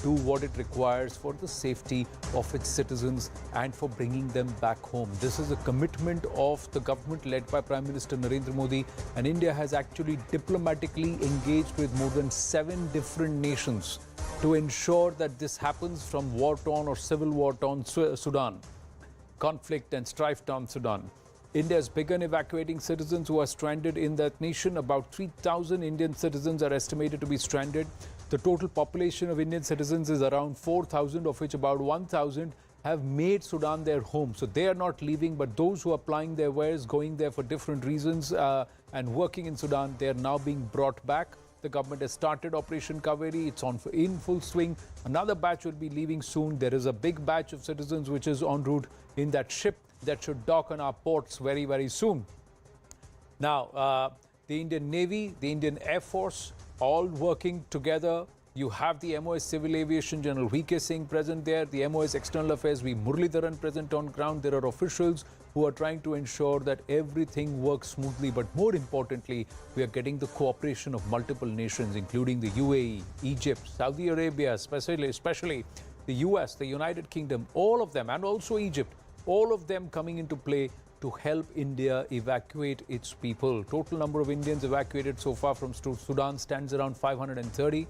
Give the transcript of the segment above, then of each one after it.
do what it requires for the safety of its citizens and for bringing them back home. This is a commitment of the government led by Prime Minister Narendra Modi, and India has actually diplomatically engaged with more than 7 different nations to ensure that this happens from war-torn or civil war-torn Sudan, conflict and strife-torn Sudan. India has begun evacuating citizens who are stranded in that nation. About 3,000 Indian citizens are estimated to be stranded. The total population of Indian citizens is around 4,000, of which about 1,000 have made Sudan their home. So they are not leaving, but those who are plying their wares, going there for different reasons and working in Sudan, they are now being brought back. The government has started Operation Kaveri. It's in full swing. Another batch will be leaving soon. There is a big batch of citizens which is en route in that ship that should dock on our ports very, very soon. Now, the Indian Navy, the Indian Air Force, all working together. You have the MOS Civil Aviation General V.K. Singh present there, the MOS External Affairs V. Muralidharan present on ground. There are officials who are trying to ensure that everything works smoothly. But more importantly, we are getting the cooperation of multiple nations, including the UAE, Egypt, Saudi Arabia, especially the US, the United Kingdom, all of them, and also Egypt, all of them coming into play to help India evacuate its people. Total number of Indians evacuated so far from Sudan stands around 530.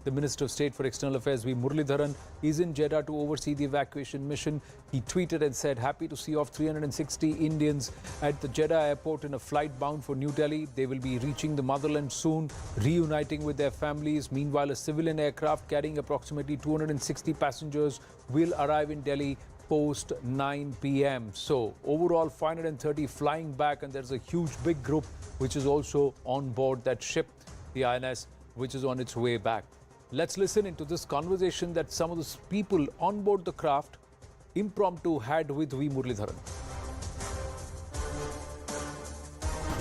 The Minister of State for External Affairs, V. Muralidharan, is in Jeddah to oversee the evacuation mission. He tweeted and said, happy to see off 360 Indians at the Jeddah airport in a flight bound for New Delhi. They will be reaching the motherland soon, reuniting with their families. Meanwhile, a civilian aircraft carrying approximately 260 passengers will arrive in Delhi post 9 p.m. So overall 530 flying back, and there's a huge big group which is also on board that ship, the INS, which is on its way back. Let's listen into this conversation that some of the people on board the craft impromptu had with V. Muralidharan.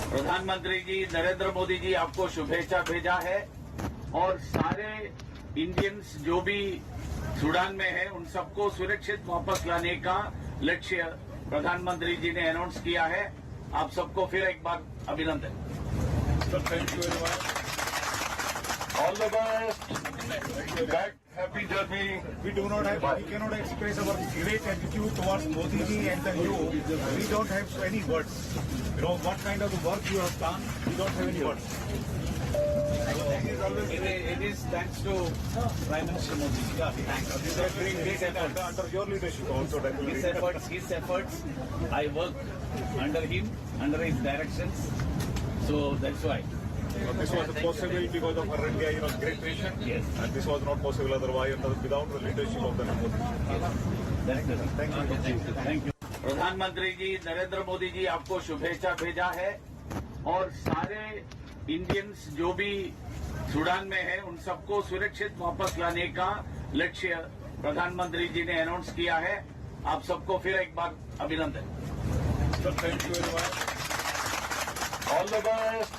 प्रधानमंत्री जी नरेंद्र मोदी जी आपको शुभेच्छा भेजा है और सारे Indians जो भी Sudan में है उन सबको सुरक्षित वापस लाने का लक्ष्य प्रधानमंत्री जी ने अनाउंस किया है। आप सबको फिर एक बार अभिनंदन। Thank you very much. All the best. Back, happy journey. We cannot express our great attitude towards Modi ji and the you. We don't have any words. You know what kind of work you have done. We don't have any words. It is thanks to Prime Minister Modi. These are doing great effort under your leadership also. His efforts. I work under him, under his directions. So that's why. This was possible because of our India, great nation. Yes. And this was not possible otherwise without the leadership of the Modi. Thank you. प्रधानमंत्री जी नरेंद्र मोदी जी आपको शुभेच्छा भेजा है और सारे Indians जो भी Sudan में है उन सबको सुरक्षित वापस लाने का लक्ष्य प्रधानमंत्री जी ने अनाउंस किया है। आप सबको फिर एक बार अभिनंदन। Thank you very much. All the best.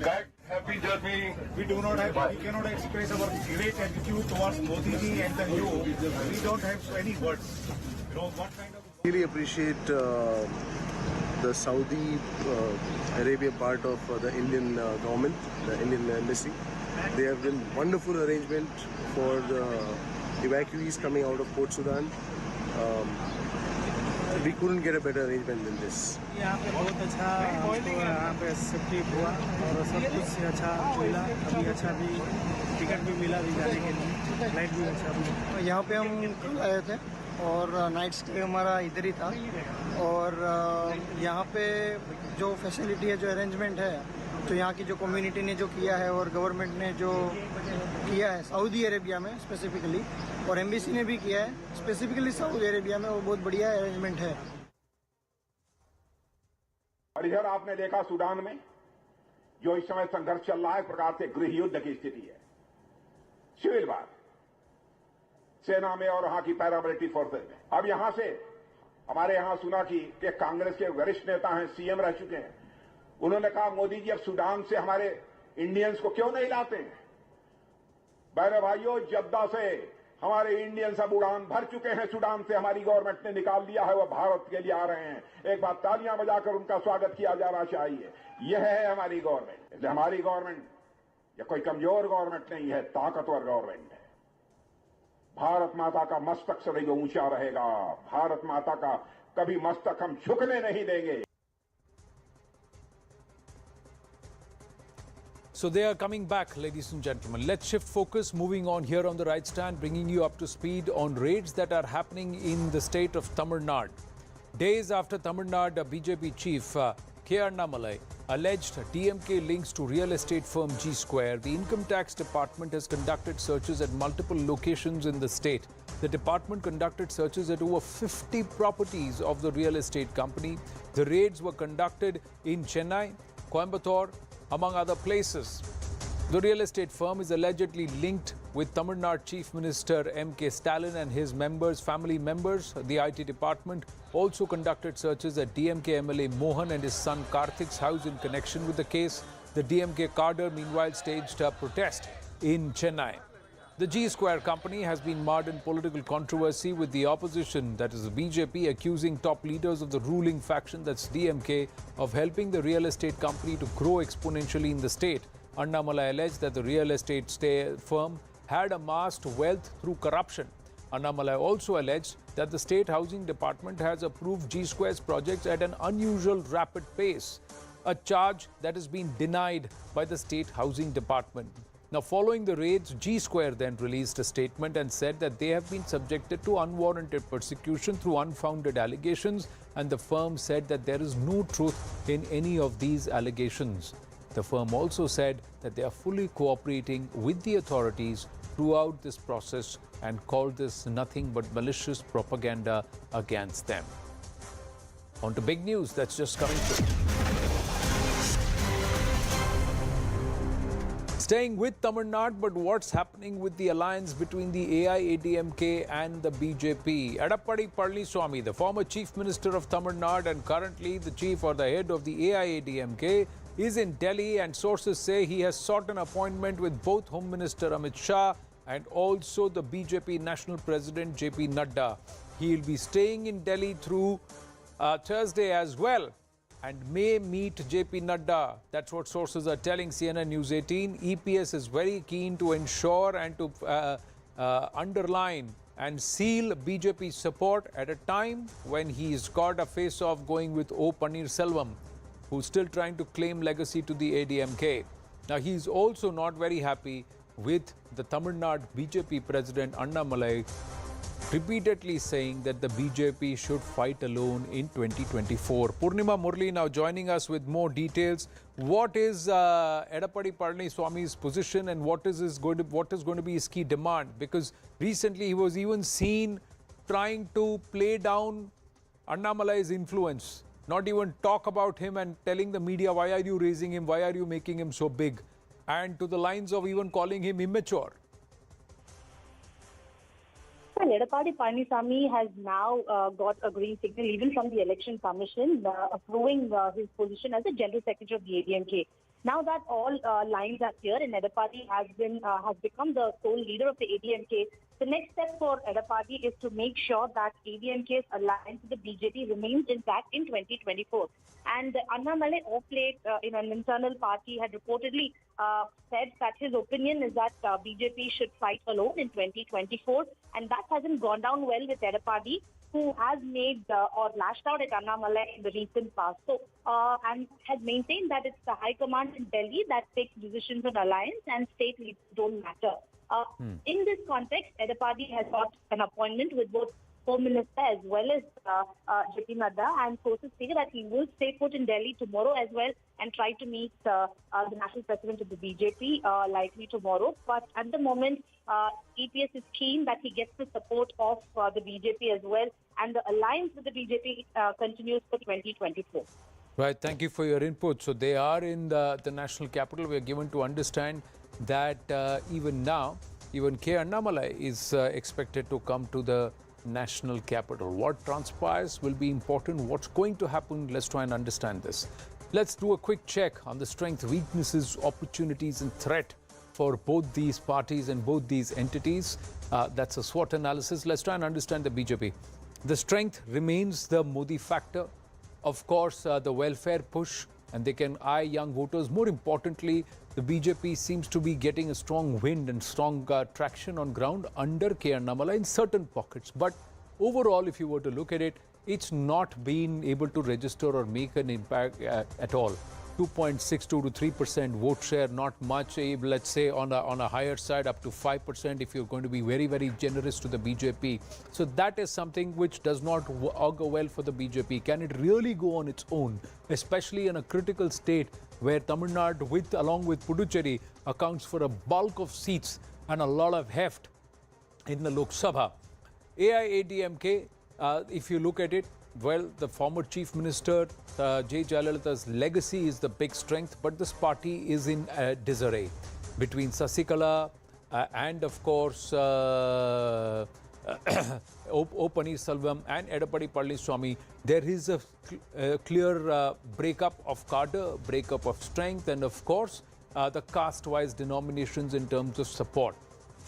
Back, happy journey. We cannot express our great attitude towards Modi ji and the you. We don't have any words. You know what kind of. Really appreciate the Saudi Arabia part of the Indian government, the Indian embassy. They have done wonderful arrangement for the evacuees coming out of Port Sudan. We couldn't get a better arrangement than this. यहाँ पे बहुत अच्छा यहाँ पे safety हुआ और सब कुछ अच्छा मिला। अभी अच्छा भी टिकट भी मिला भी जाने के लिए, फ्लाइट भी अच्छा भी। यहाँ पे हम कल आए थे और नाइट स्टे हमारा इधर ही था और यहाँ पे जो फैसिलिटी है, जो अरेंजमेंट है, तो यहाँ की जो कम्युनिटी ने जो किया है और गवर्नमेंट ने जो किया है सऊदी अरेबिया में स्पेसिफिकली, और एम्बेसी ने भी किया है स्पेसिफिकली सऊदी अरेबिया में, वो बहुत बढ़िया अरेंजमेंट है। और इधर आपने देखा सूडान में जो इस समय संघर्ष चल रहा है, एक प्रकार से गृह युद्ध की स्थिति है। सिविल वार सेना में और वहां की पैरामिलिट्री फोर्सेज में। अब यहां से हमारे यहां सुना कि कांग्रेस के वरिष्ठ नेता हैं, सीएम रह चुके हैं, उन्होंने कहा मोदी जी अब सूडान से हमारे इंडियंस को क्यों नहीं लाते हैं। मेरे भाइयों, जद्दा से हमारे इंडियंस अब उड़ान भर चुके हैं, सूडान से हमारी गवर्नमेंट ने निकाल दिया है, वो भारत के लिए आ रहे हैं। एक बार तालियां बजाकर उनका स्वागत किया जाना चाहिए। यह है हमारी गवर्नमेंट। हमारी गवर्नमेंट यह कोई कमजोर गवर्नमेंट नहीं है, ताकतवर गवर्नमेंट है। भारत माता का मस्तक सदैव ऊंचा रहेगा। भारत माता का कभी मस्तक हम झुकने नहीं देंगे। So they are coming back, ladies and gentlemen. Let's shift focus, moving on here on the right stand, bringing you up to speed on raids that are happening in the state of Tamil Nadu. Days after Tamil Nadu BJP chief K Annamalai alleged DMK links to real estate firm G Square, the Income Tax Department has conducted searches at multiple locations in the state. The department conducted searches at over 50 properties of the real estate company. The raids were conducted in Chennai, Coimbatore, among other places. The real estate firm is allegedly linked with Tamil Nadu Chief Minister M.K. Stalin and his family members. The IT department also conducted searches at DMK MLA Mohan and his son Karthik's house in connection with the case. The DMK cadre meanwhile staged a protest in Chennai. The G Square company has been marred in political controversy, with the opposition, that is the BJP, accusing top leaders of the ruling faction, that's DMK, of helping the real estate company to grow exponentially in the state. Annamalai alleged that the real estate firm had amassed wealth through corruption. Annamalai also alleged that the State Housing Department has approved G Square's projects at an unusual rapid pace, a charge that has been denied by the State Housing Department. Now, following the raids, G Square then released a statement and said that they have been subjected to unwarranted persecution through unfounded allegations, and the firm said that there is no truth in any of these allegations. The firm also said that they are fully cooperating with the authorities throughout this process and called this nothing but malicious propaganda against them. On to big news that's just coming through. Staying with Tamil Nadu, but what's happening with the alliance between the AIADMK and the BJP? Edappadi Palaniswamy, the former Chief Minister of Tamil Nadu and currently the chief or the head of the AIADMK, is in Delhi, and sources say he has sought an appointment with both Home Minister Amit Shah and also the BJP National President JP Nadda. He will be staying in Delhi through Thursday as well, and may meet JP Nadda. That's what sources are telling CNN News 18. EPS is very keen to ensure and to underline and seal BJP support at a time when he's got a face-off going with O. Pannirselvam, who's still trying to claim legacy to the ADMK. Now, he's also not very happy with the Tamil Nadu BJP President Annamalai repeatedly saying that the BJP should fight alone in 2024. Purnima Murli now joining us with more details. What is Edappadi Palaniswamy's position, and what is going to be his key demand? Because recently he was even seen trying to play down Annamalai's influence, not even talk about him and telling the media, why are you raising him, why are you making him so big, and to the lines of even calling him immature. Well, Edappadi Palaniswamy has now got a green signal even from the Election Commission approving his position as the General Secretary of the ADMK. Now that all lines are clear and Edappadi has become the sole leader of the ADMK, the next step for Edappadi is to make sure that ADMK's alliance with the BJP remains intact in 2024. And Annamalai, of late, in an internal party, had reportedly said that his opinion is that BJP should fight alone in 2024, and that hasn't gone down well with Edappadi, who has made or lashed out at Annamalai in the recent past. So, and has maintained that it's the High Command in Delhi that takes decisions on alliance and state leaders don't matter. In this context, Edappadi has got an appointment with both Home Minister as well as JP Nadda, and sources say that he will stay put in Delhi tomorrow as well and try to meet the national president of the BJP likely tomorrow. But at the moment, EPS is keen that he gets the support of the BJP as well, and the alliance with the BJP continues for 2024. Right, thank you for your input. So they are in the national capital. We are given to understand that even now, even K Annamalai is expected to come to the national capital. What transpires will be important. What's going to happen? Let's try and understand this. Let's do a quick check on the strength, weaknesses, opportunities and threat for both these parties and both these entities. That's a SWOT analysis. Let's try and understand the BJP. The strength remains the Modi factor. Of course, the welfare push and they can eye young voters. More importantly, the BJP seems to be getting a strong wind and strong traction on ground under K Annamalai in certain pockets. But overall, if you were to look at it, it's not been able to register or make an impact at all. 2.62 to 3% vote share, not much. Let's say on a higher side, up to 5% if you're going to be very, very generous to the BJP. So that is something which does not augur well for the BJP. Can it really go on its own, especially in a critical state where Tamil Nadu, along with Puducherry, accounts for a bulk of seats and a lot of heft in the Lok Sabha? AIADMK, if you look at it, well, the former Chief Minister J. Jayalalitha's legacy is the big strength, but this party is in disarray. Between Sasikala and, of course, O. Paneerselvam and Edappadi Palaniswamy, there is a clear breakup of cadre, breakup of strength, and, of course, the caste-wise denominations in terms of support.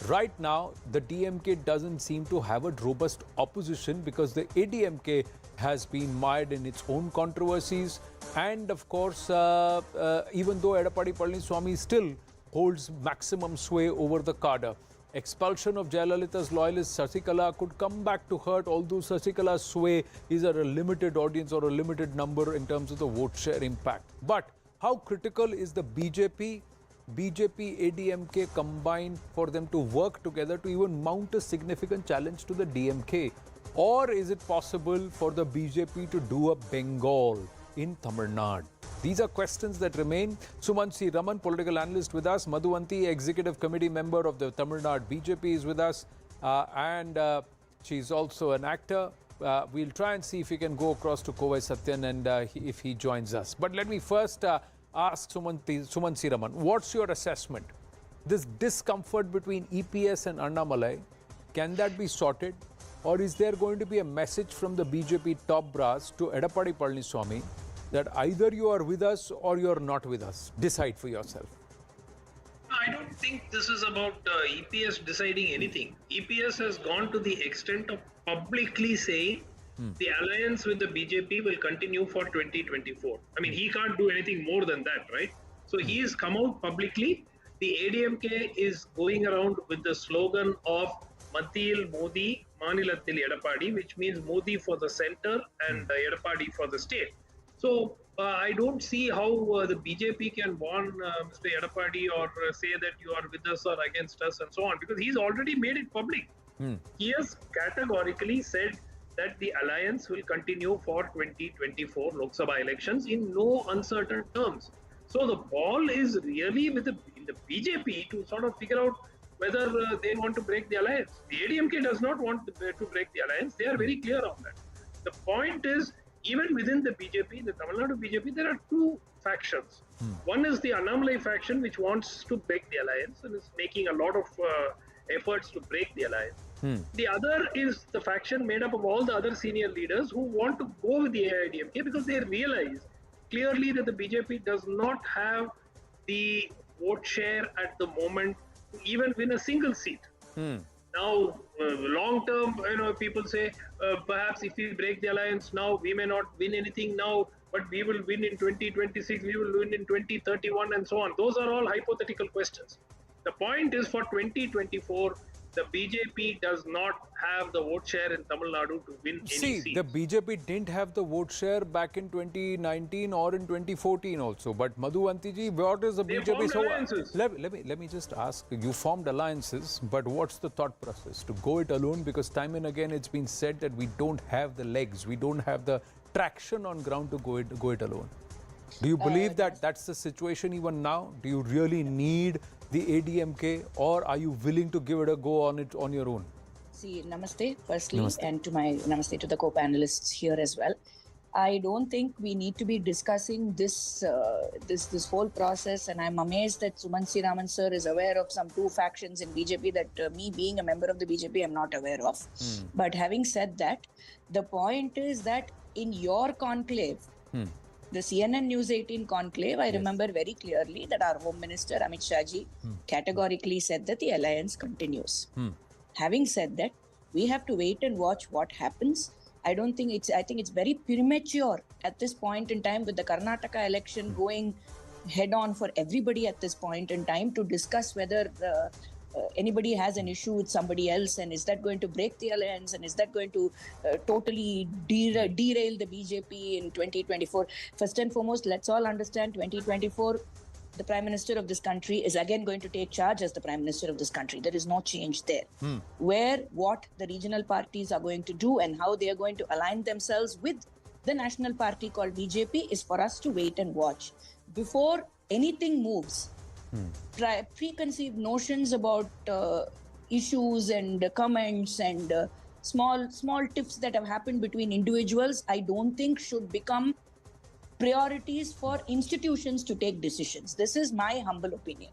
Right now, the DMK doesn't seem to have a robust opposition because the ADMK has been mired in its own controversies. And of course, even though Edappadi Palaniswamy still holds maximum sway over the cadre, expulsion of Jayalalitha's loyalist Sasikala could come back to hurt, although Sasikala's sway is at a limited audience or a limited number in terms of the vote share impact. But how critical is the BJP ADMK combined for them to work together to even mount a significant challenge to the DMK? Or is it possible for the BJP to do a Bengal in Tamil Nadu? These are questions that remain. Suman Raman, political analyst with us. Madhuvanti, executive committee member of the Tamil Nadu BJP is with us. And she's also an actor. We'll try and see if we can go across to Kovai Satyan and if he joins us. But let me first ask Suman Raman, what's your assessment? This discomfort between EPS and Annamalai, can that be sorted? Or is there going to be a message from the BJP top brass to Edappadi Palaniswamy that either you are with us or you are not with us? Decide for yourself. I don't think this is about EPS deciding anything. EPS has gone to the extent of publicly saying the alliance with the BJP will continue for 2024. I mean, he can't do anything more than that, right? So he has come out publicly. The ADMK is going around with the slogan of Mathil Modi, Manilathil Edappadi, which means Modi for the center and Edappadi for the state. So I don't see how the BJP can warn Mr. Edappadi or say that you are with us or against us and so on, because he's already made it public. He has categorically said that the alliance will continue for 2024 Lok Sabha elections in no uncertain terms. So the ball is really with the BJP to sort of figure out whether they want to break the alliance. The ADMK does not want to break the alliance. They are very clear on that. The point is, even within the BJP, the Tamil Nadu BJP, there are two factions. One is the Annamalai faction, which wants to break the alliance and is making a lot of efforts to break the alliance. The other is the faction made up of all the other senior leaders who want to go with the AIADMK because they realize clearly that the BJP does not have the vote share at the moment to even win a single seat. Now, long term, people say perhaps if we break the alliance now, we may not win anything now, but we will win in 2026, we will win in 2031 and so on. Those are all hypothetical questions. The point is, for 2024, the BJP does not have the vote share in Tamil Nadu to win any seat. See, the BJP didn't have the vote share back in 2019 or in 2014 also. But Madhuvanti, what is the BJP? So let me just ask, you formed alliances, but what's the thought process? To go it alone? Because time and again it's been said that we don't have the legs, we don't have the traction on ground to go it alone. Do you believe that that's the situation even now? Do you really need the ADMK, or are you willing to give it a go on your own? See, namaste, firstly, Namaste. and to my namaste to the co-panelists here as well. I don't think we need to be discussing this whole process, and I'm amazed that Suman Raman sir is aware of some two factions in BJP that me being a member of the BJP I'm not aware of. But having said that, the point is that in your conclave, the CNN News 18 conclave, I remember very clearly that our Home Minister Amit Shah ji categorically said that the alliance continues. Having said that, we have to wait and watch what happens. I think it's very premature at this point in time, with the Karnataka election going head on for everybody at this point in time, to discuss whether anybody has an issue with somebody else, and is that going to break the alliance, and is that going to totally derail the BJP in 2024. First and foremost, let's all understand 2024, the Prime Minister of this country is again going to take charge as the Prime Minister of this country. There is no change there. What the regional parties are going to do and how they are going to align themselves with the national party called BJP is for us to wait and watch. Before anything moves, preconceived notions about issues and comments and small tips that have happened between individuals, I don't think should become priorities for institutions to take decisions. This is my humble opinion.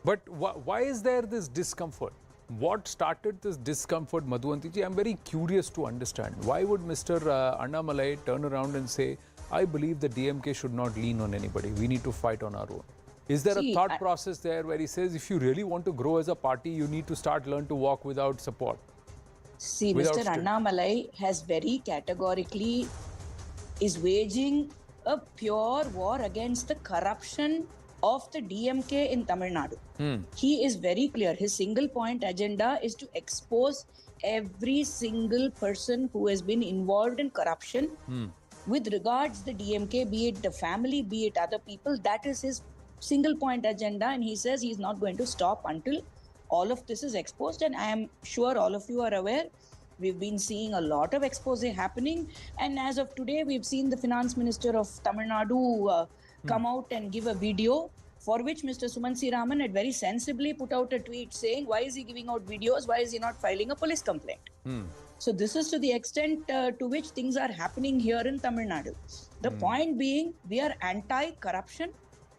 But why is there this discomfort? What started this discomfort, Madhuvanti-ji? I'm very curious to understand. Why would Mr. Annamalai turn around and say, I believe the DMK should not lean on anybody. We need to fight on our own. Is there a thought process there where he says, if you really want to grow as a party, you need to learn to walk without support? See, Mr. Annamalai has very categorically is waging a pure war against the corruption of the DMK in Tamil Nadu. He is very clear. His single point agenda is to expose every single person who has been involved in corruption with regards the DMK, be it the family, be it other people. That is his single point agenda, and he says he's not going to stop until all of this is exposed. And I am sure all of you are aware, we've been seeing a lot of expose happening, and as of today we've seen the Finance Minister of Tamil Nadu come out and give a video for which Mr. Sumansi Raman had very sensibly put out a tweet saying, why is he giving out videos, why is he not filing a police complaint? So this is to the extent to which things are happening here in Tamil Nadu. The point being, we are anti-corruption,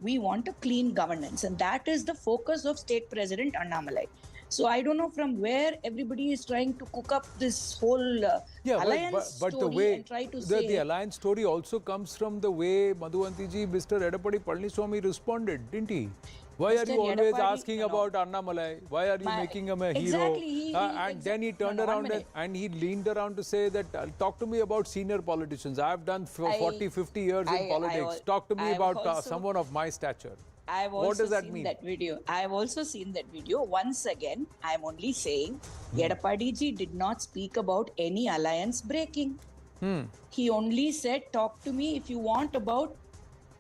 we want a clean governance, and that is the focus of State President Annamalai. So I don't know from where everybody is trying to cook up this whole alliance but story the way and try to say... The alliance story also comes from the way, Madhuvanti-ji, Mr. Edappadi Palaniswamy responded, didn't he? Why are you always asking about Annamalai? Why are you making him a hero? And then he turned around and he leaned around to say that, talk to me about senior politicians. I have done 40, 50 years in politics. Talk to me about someone of my stature. What does that mean? I have also seen that video. Once again, I am only saying Edappadi ji did not speak about any alliance breaking. He only said, talk to me if you want about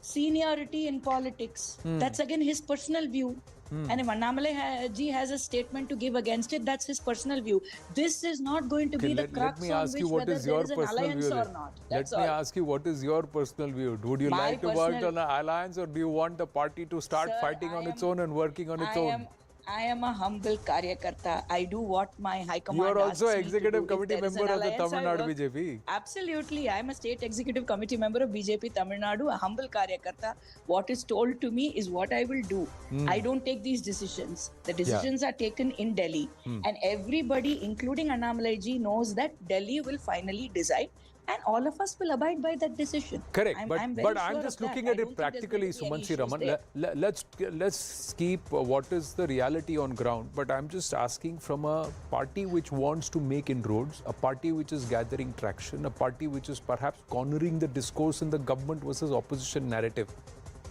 seniority in politics. That's again his personal view. And if Annamalai ji has a statement to give against it, that's his personal view. This is not going to be the crux on which whether there is an alliance or not. Let me ask you, what is your personal view? Would you like to work on an alliance, or do you want the party to start fighting on its own and working on its own? I am a humble Karyakarta. I do what my High Command asks me to do. You are also executive If committee there is member an of the alliance, Tamil Nadu BJP. Absolutely. I am a state executive committee member of BJP Tamil Nadu, a humble Karyakarta. What is told to me is what I will do. I don't take these decisions. The decisions are taken in Delhi. And everybody, including Annamalai ji, knows that Delhi will finally decide. And all of us will abide by that decision. Correct, but I'm just looking at it practically, Sumansi Raman. Let's keep what is the reality on ground. But I'm just asking, from a party which wants to make inroads, a party which is gathering traction, a party which is perhaps cornering the discourse in the government versus opposition narrative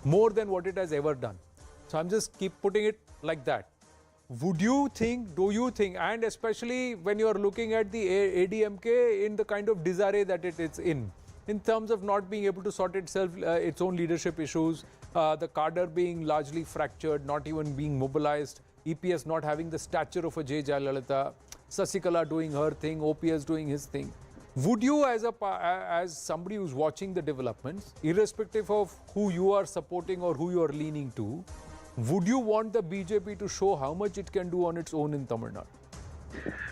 more than what it has ever done. So I'm just keep putting it like that. Would you think, do you think, and especially when you are looking at the AIADMK in the kind of disarray that it is in terms of not being able to sort itself, its own leadership issues, the cadre being largely fractured, not even being mobilized, EPS not having the stature of a J. Jayalalitha, Sasikala doing her thing, OPS doing his thing. Would you, as somebody who's watching the developments, irrespective of who you are supporting or who you are leaning to, would you want the BJP to show how much it can do on its own in Tamil Nadu?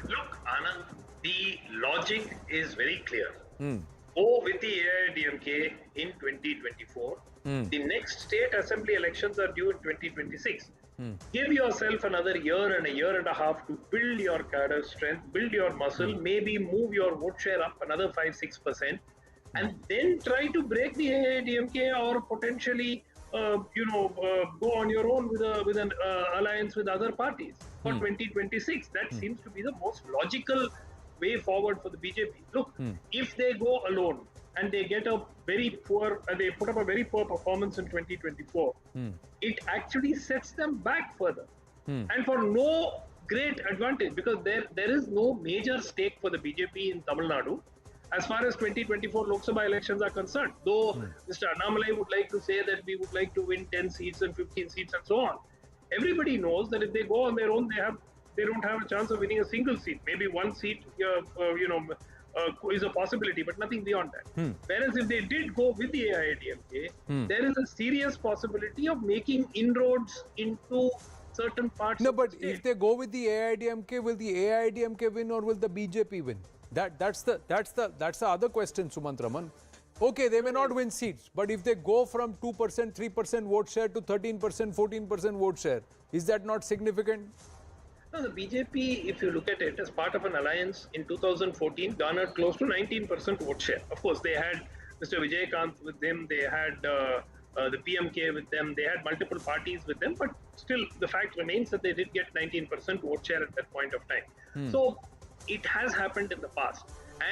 Look, Anand, the logic is very clear. Go with the AIADMK in 2024. The next state assembly elections are due in 2026. Give yourself another year and a year and a half to build your cadre strength, build your muscle, maybe move your vote share up another 5-6%, and then try to break the AIADMK or potentially go on your own with an alliance with other parties for 2026. That seems to be the most logical way forward for the BJP. Look, if they go alone and they get a very poor, they put up a very poor performance in 2024, it actually sets them back further. And for no great advantage, because there is no major stake for the BJP in Tamil Nadu as far as 2024 Lok Sabha elections are concerned. Though Mr. Annamalai would like to say that we would like to win 10 seats and 15 seats and so on. Everybody knows that if they go on their own, they don't have a chance of winning a single seat. Maybe one seat, is a possibility, but nothing beyond that. Whereas if they did go with the AIADMK, there is a serious possibility of making inroads into certain parts. No, but if they go with the AIADMK, will the AIADMK win or will the BJP win? That's the other question, Sumant Raman. Okay, they may not win seats, but if they go from 2%, 3% vote share to 13%, 14% vote share, is that not significant? No, the BJP, if you look at it, as part of an alliance in 2014, garnered close to 19% vote share. Of course, they had Mr. Vijaykanth with them, they had the PMK with them, they had multiple parties with them, but still the fact remains that they did get 19% vote share at that point of time. So it has happened in the past.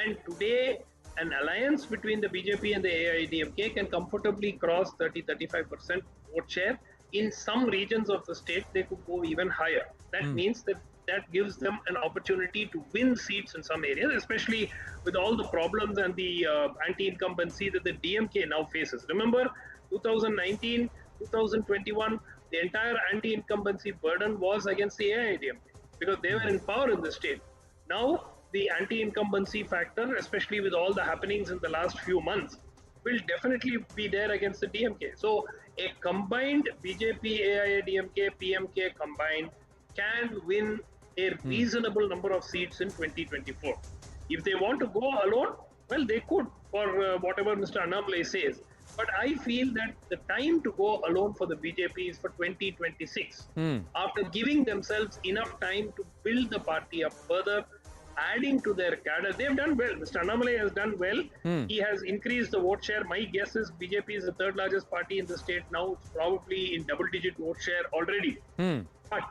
And today, an alliance between the BJP and the AIADMK can comfortably cross 30-35% vote share. In some regions of the state, they could go even higher. That means that gives them an opportunity to win seats in some areas, especially with all the problems and the anti-incumbency that the DMK now faces. Remember, 2019, 2021, the entire anti-incumbency burden was against the AIADMK because they were in power in the state. Now, the anti-incumbency factor, especially with all the happenings in the last few months, will definitely be there against the DMK. So, a combined BJP, AIADMK, PMK combined can win a reasonable number of seats in 2024. If they want to go alone, well, they could, for whatever Mr. Annamalai says. But I feel that the time to go alone for the BJP is for 2026. After giving themselves enough time to build the party up further, adding to their cadre. They've done well. Mr. Annamalai has done well. He has increased the vote share. My guess is BJP is the third largest party in the state now. It's probably in double-digit vote share already. But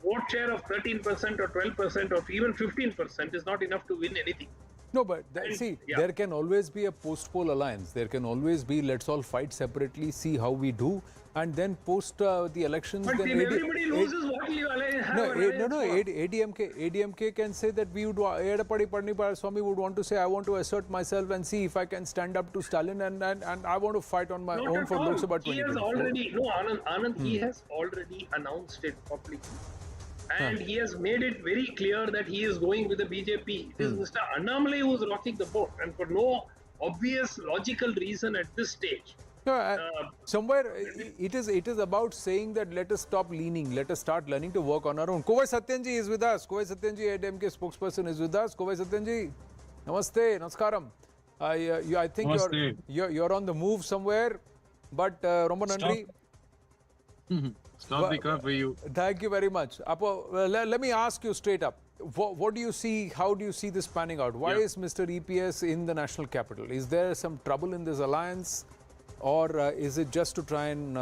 vote share of 13% or 12% or even 15% is not enough to win anything. No, but there can always be a post-poll alliance. There can always be, let's all fight separately, see how we do, and then post the elections. But then if everybody loses, what will you have? ADMK can say that we would, Edappadi Palaniswamy would want to say, I want to assert myself and see if I can stand up to Stalin and I want to fight on my own for Lok Sabha 2024. He has already, Anand, he has already announced it publicly. And he has made it very clear that he is going with the BJP. It is Mr. Annamalai who is rocking the boat, and for no obvious logical reason at this stage. Somewhere it is about saying that let us stop leaning, let us start learning to work on our own. Kovai Satyanji is with us. Kovai Satyanji, AIADMK spokesperson, is with us. Kovai Satyanji, namaste, namaskaram. I think you're on the move somewhere, but Romba Nandri. Stop the car for you. Thank you very much. Let me ask you straight up. What do you see? How do you see this panning out? Why is Mr. EPS in the national capital? Is there some trouble in this alliance, or is it just to try and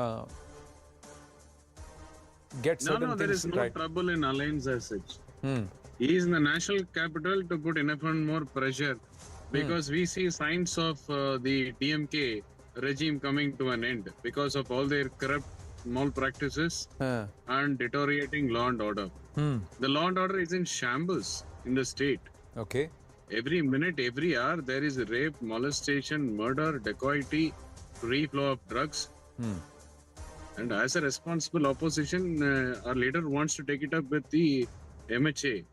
get certain things right? There is no trouble in alliance as such. He is in the national capital to put enough and more pressure, because we see signs of the DMK regime coming to an end because of all their corrupt malpractices and deteriorating law and order. The law and order is in shambles in the state. Okay. Every minute, every hour, there is rape, molestation, murder, dacoity, free flow of drugs. And as a responsible opposition, our leader wants to take it up with the MHA.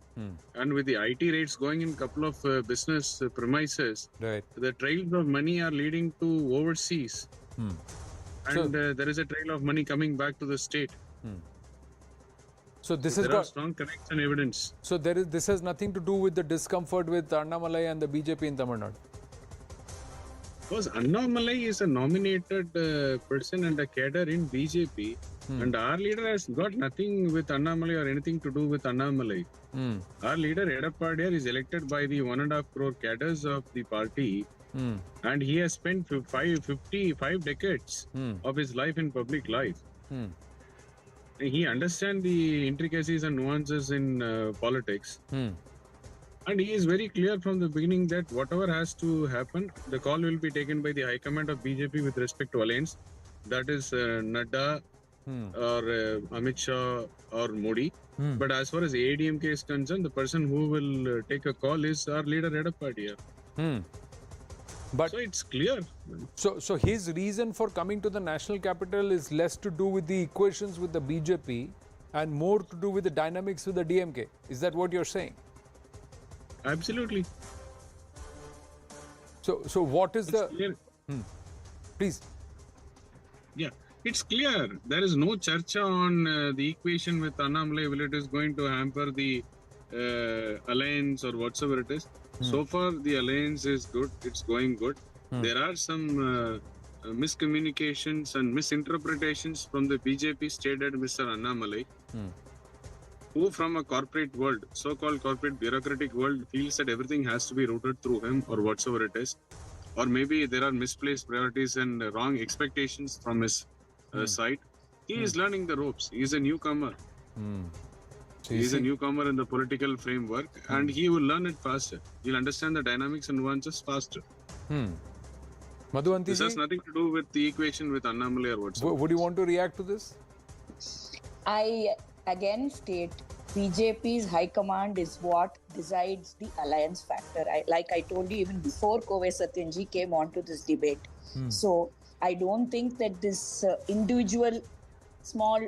And with the IT rates going in a couple of business premises, the trails of money are leading to overseas. And there is a trail of money coming back to the state. So this there are strong connects and evidence. So this has nothing to do with the discomfort with Annamalai and the BJP in Tamil Nadu. Because Annamalai is a nominated person and a cadre in BJP, and our leader has got nothing with Annamalai or anything to do with Annamalai. Our leader Edappadi is elected by the 1.5 crore cadres of the party. And he has spent 55 decades of his life in public life. He understands the intricacies and nuances in politics. And he is very clear from the beginning that whatever has to happen, the call will be taken by the High Command of BJP with respect to alliance. That is Nadda or Amit Shah or Modi. But as far as AIADMK is concerned, the person who will take a call is our leader, Edappadi. But so it's clear. So his reason for coming to the national capital is less to do with the equations with the BJP and more to do with the dynamics with the DMK. Is that what you're saying? Absolutely. So what is the... Please. Yeah, it's clear. There is no charcha on the equation with Annamalai. Will it is going to hamper the alliance or whatsoever it is. So far, the alliance is good. It's going good. There are some miscommunications and misinterpretations from the BJP stated Mr. Annamalai, who from a corporate world, so-called corporate bureaucratic world, feels that everything has to be routed through him or whatsoever it is. Or maybe there are misplaced priorities and wrong expectations from his side. He is learning the ropes. He is a newcomer. He is a newcomer in the political framework and he will learn it faster. He'll understand the dynamics and nuances faster. Madhuvanti, this has nothing to do with the equation with Annamalai or whatsoever. Would you want to react to this? I again state BJP's high command is what decides the alliance factor. Like I told you even before Kovai Satyanji came onto this debate. So I don't think that this individual small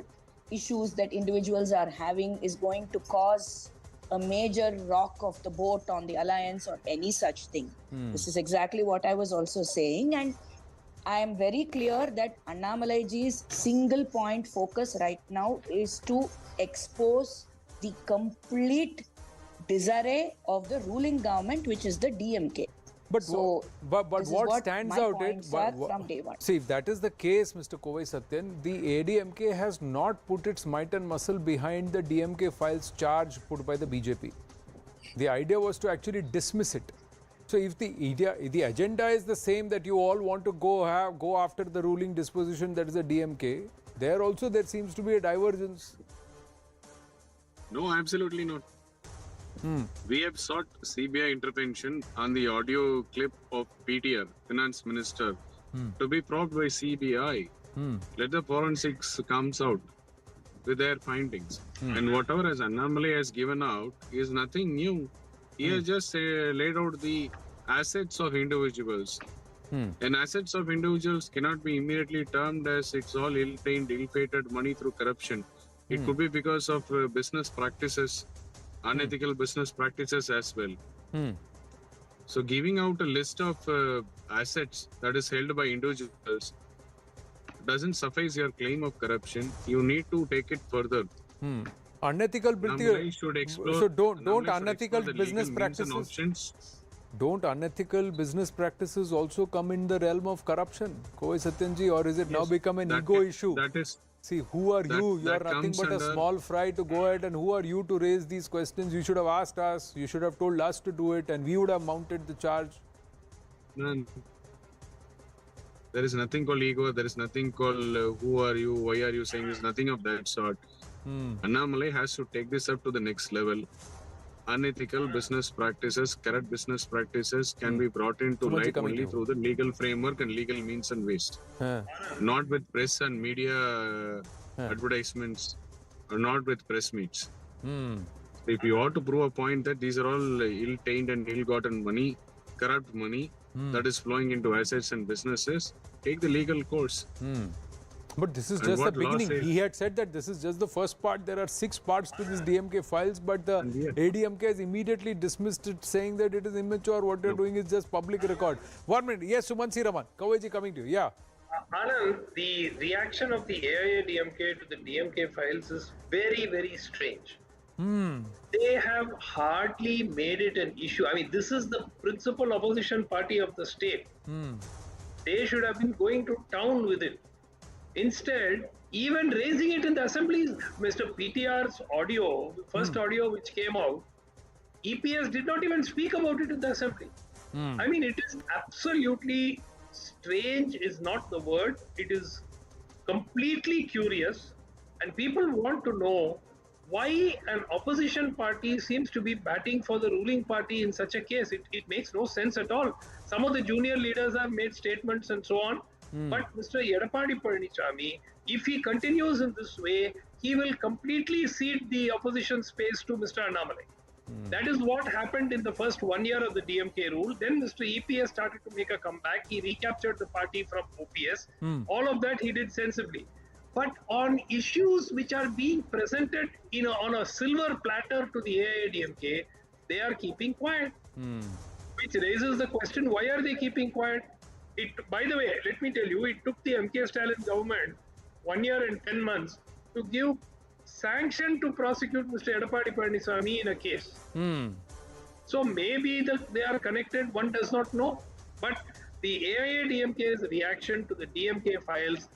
issues that individuals are having is going to cause a major rock of the boat on the alliance or any such thing. This is exactly what I was also saying, and I am very clear that Annamalaiji's single point focus right now is to expose the complete disarray of the ruling government, which is the DMK. But so, what stands out from day one. See, if that is the case, Mr. Kovai Satyan, the AIADMK has not put its might and muscle behind the DMK files charge put by the BJP. The idea was to actually dismiss it. So if the agenda is the same, that you all want to go after the ruling disposition, that is the DMK, there also there seems to be a divergence. No, absolutely not. We have sought CBI intervention on the audio clip of PTR, Finance Minister, to be probed by CBI. Let the forensics comes out with their findings. And whatever as Annamalai has given out is nothing new. He has just laid out the assets of individuals. And assets of individuals cannot be immediately termed as it's all ill-trained, ill-fated money through corruption. It could be because of business practices, unethical business practices as well. So giving out a list of assets that is held by individuals doesn't suffice your claim of corruption. You need to take it further. Unethical so don't unethical business practices. Don't unethical business practices also come in the realm of corruption, Kovai Satyanji, or is it now become an ego issue? See, who are you? You are nothing but a small fry to go ahead, and who are you to raise these questions? You should have asked us, you should have told us to do it, and we would have mounted the charge. None. There is nothing called ego, there is nothing called who are you, why are you saying, there's nothing of that sort. Annamalai has to take this up to the next level. Unethical business practices, corrupt business practices can be brought into light only through the legal framework and legal means and ways. Not with press and media advertisements, or not with press meets. If you ought to prove a point that these are all ill-tained and ill-gotten money, corrupt money that is flowing into assets and businesses, take the legal course. But this is just the beginning. He had said that this is just the first part. There are 6 parts to this DMK files, but the AIADMK has immediately dismissed it, saying that it is immature. What you're doing is just public record. 1 minute. Yes, Sumansi Raman. Kavaiji coming to you. Yeah. Anand, the reaction of the AIADMK to the DMK files is very, very strange. They have hardly made it an issue. I mean, this is the principal opposition party of the state. They should have been going to town with it. Instead, even raising it in the assembly, Mr. PTR's audio, first audio which came out, EPS did not even speak about it in the assembly. I mean, it is absolutely strange is not the word. It is completely curious, and people want to know why an opposition party seems to be batting for the ruling party in such a case. It makes no sense at all. Some of the junior leaders have made statements and so on. But Mr. Edapadi Palaniswamy, if he continues in this way, he will completely cede the opposition space to Mr. Annamalai. That is what happened in the first 1 year of the DMK rule. Then Mr. EPS started to make a comeback. He recaptured the party from OPS. All of that he did sensibly. But on issues which are being presented on a silver platter to the AIADMK, they are keeping quiet. Which raises the question, why are they keeping quiet? By the way, let me tell you, it took the MK Stalin government 1 year and 10 months to give sanction to prosecute Mr. Edapadi Palaniswamy in a case. So maybe they are connected, one does not know. But the AIADMK's reaction to the DMK files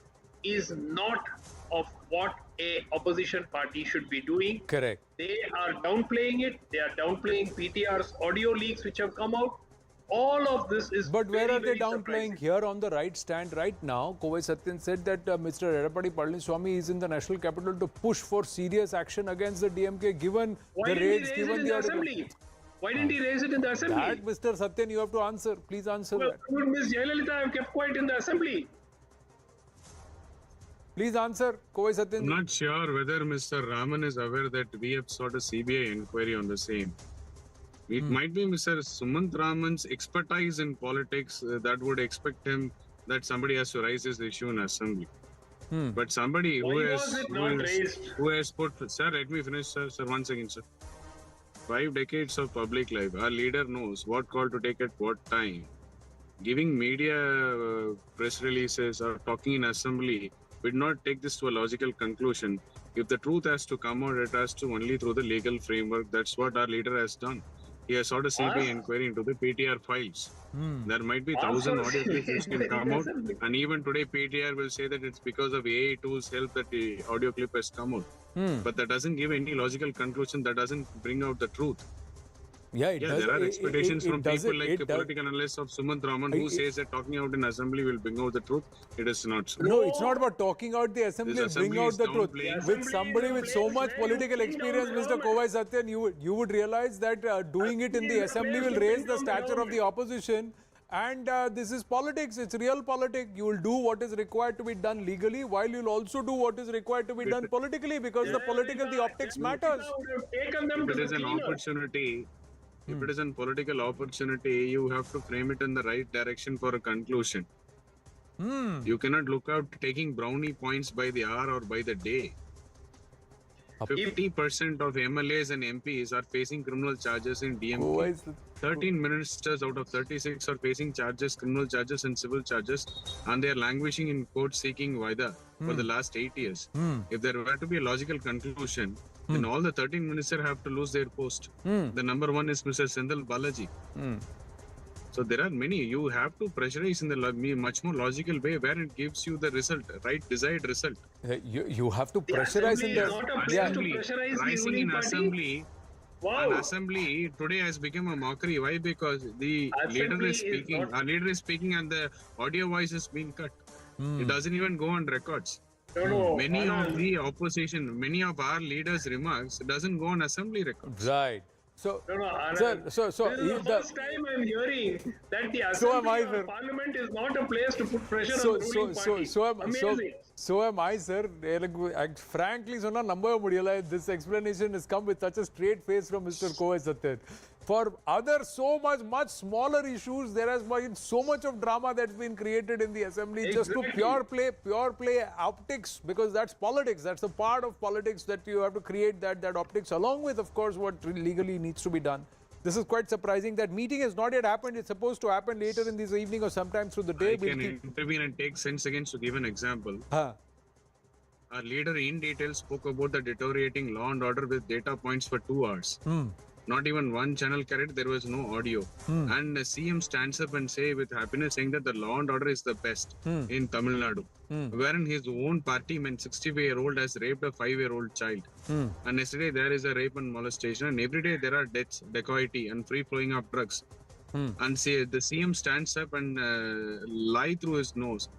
is not of what a opposition party should be doing. Correct. They are downplaying it. They are downplaying PTR's audio leaks which have come out. All of this is But where very, are they very downplaying? surprising. Here on the right stand right now, Kovai Satyan said that Mr. Edapadi Palaniswamy is in the national capital to push for serious action against the DMK given Why the didn't he raids, raise it given in the assembly? Why didn't he raise it in the assembly? That, Mr. Satyan, you have to answer. Please answer Well, that. would Ms. Jayalalitha have kept quiet in the assembly? Please answer, Kovai Satyan. I'm not sure whether Mr. Raman is aware that we have sought a CBI inquiry on the same. It might be Mr. Sumant Raman's expertise in politics that would expect him that somebody has to raise this issue in assembly. But somebody Why was it not raised? who has put, sir, let me finish, sir, 1 second, sir. 5 decades of public life, our leader knows what call to take at what time. Giving media press releases or talking in assembly would not take this to a logical conclusion. If the truth has to come out, it has to only through the legal framework. That's what our leader has done. He has sought a CBI inquiry into the PTR files. There might be 1,000 audio clips which can come out, and even today PTR will say that it's because of AI tools' help that the audio clip has come out. But that doesn't give any logical conclusion. That doesn't bring out the truth. Yeah, There are expectations from people like the political analyst of Sumant Raman who says that talking out in assembly will bring out the truth. It is not so. No, it's not about talking out the assembly This and bring assembly out is the truth. downplaying. With somebody with so much political experience, Mr. Kovai Satyan, you would realize that doing it in the assembly will raise the stature of the opposition. And this is politics. It's real politics. You will do what is required to be done legally, while you'll also do what is required to be done politically, because the optics matters. If it is an opportunity, if it is a political opportunity, you have to frame it in the right direction for a conclusion. You cannot look out taking brownie points by the hour or by the day. 50% of MLAs and MPs are facing criminal charges in DMK. 13 ministers out of 36 are facing charges, criminal charges and civil charges, and they are languishing in court seeking vaida for the last 8 years. If there were to be a logical conclusion, then all the 13 ministers have to lose their post. The number one is Mr. Sendal Balaji. So there are many. You have to pressurize in the much more logical way where it gives you the result, right desired result. You have to pressurize in the rising in assembly. An assembly today has become a mockery. Why? Because the leader is speaking. Our leader is speaking, and the audio voice is being cut. It doesn't even go on records. Many of the opposition, many of our leaders' remarks doesn't go on assembly records. Right. So, this is the first time I'm hearing that the assembly or parliament is not a place to put pressure on the ruling party. So am I, sir. Frankly, this explanation has come with such a straight face from Mr. Kovai Satyan. For other much smaller issues, there has been so much of drama that's been created in the assembly just to pure play optics, because that's politics. That's a part of politics that you have to create that optics, along with, of course, what legally needs to be done. This is quite surprising. That meeting has not yet happened. It's supposed to happen later in this evening or sometime through the day. I can intervene and take 10 seconds to give an example. Our leader in detail spoke about the deteriorating law and order with data points for 2 hours. Not even one channel carried, there was no audio. And the CM stands up and say with happiness saying that the law and order is the best in Tamil Nadu. Wherein his own party, 65-year-old, has raped a 5-year-old child. And yesterday there is a rape and molestation, and every day there are deaths, dacoity and free flowing of drugs. And the CM stands up and lie through his nose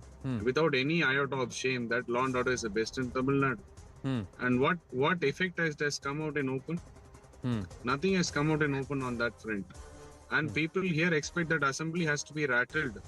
without any iota of shame that law and order is the best in Tamil Nadu. And what effect has come out in open? Nothing has come out in open on that front. And people here expect that assembly has to be rattled.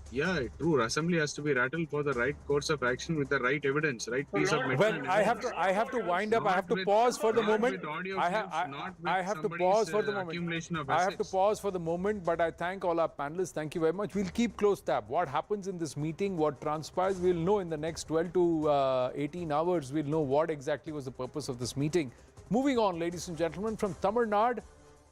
Yeah, true. Assembly has to be rattled for the right course of action with the right evidence, right piece of material. Well, I have to wind up. I have to pause for the moment. I have to pause for the moment. I have to pause for the moment, but I thank all our panelists. Thank you very much. We'll keep close tab. What happens in this meeting, what transpires, we'll know in the next 12 to 18 hours. We'll know what exactly was the purpose of this meeting. Moving on, ladies and gentlemen, from Tamil Nadu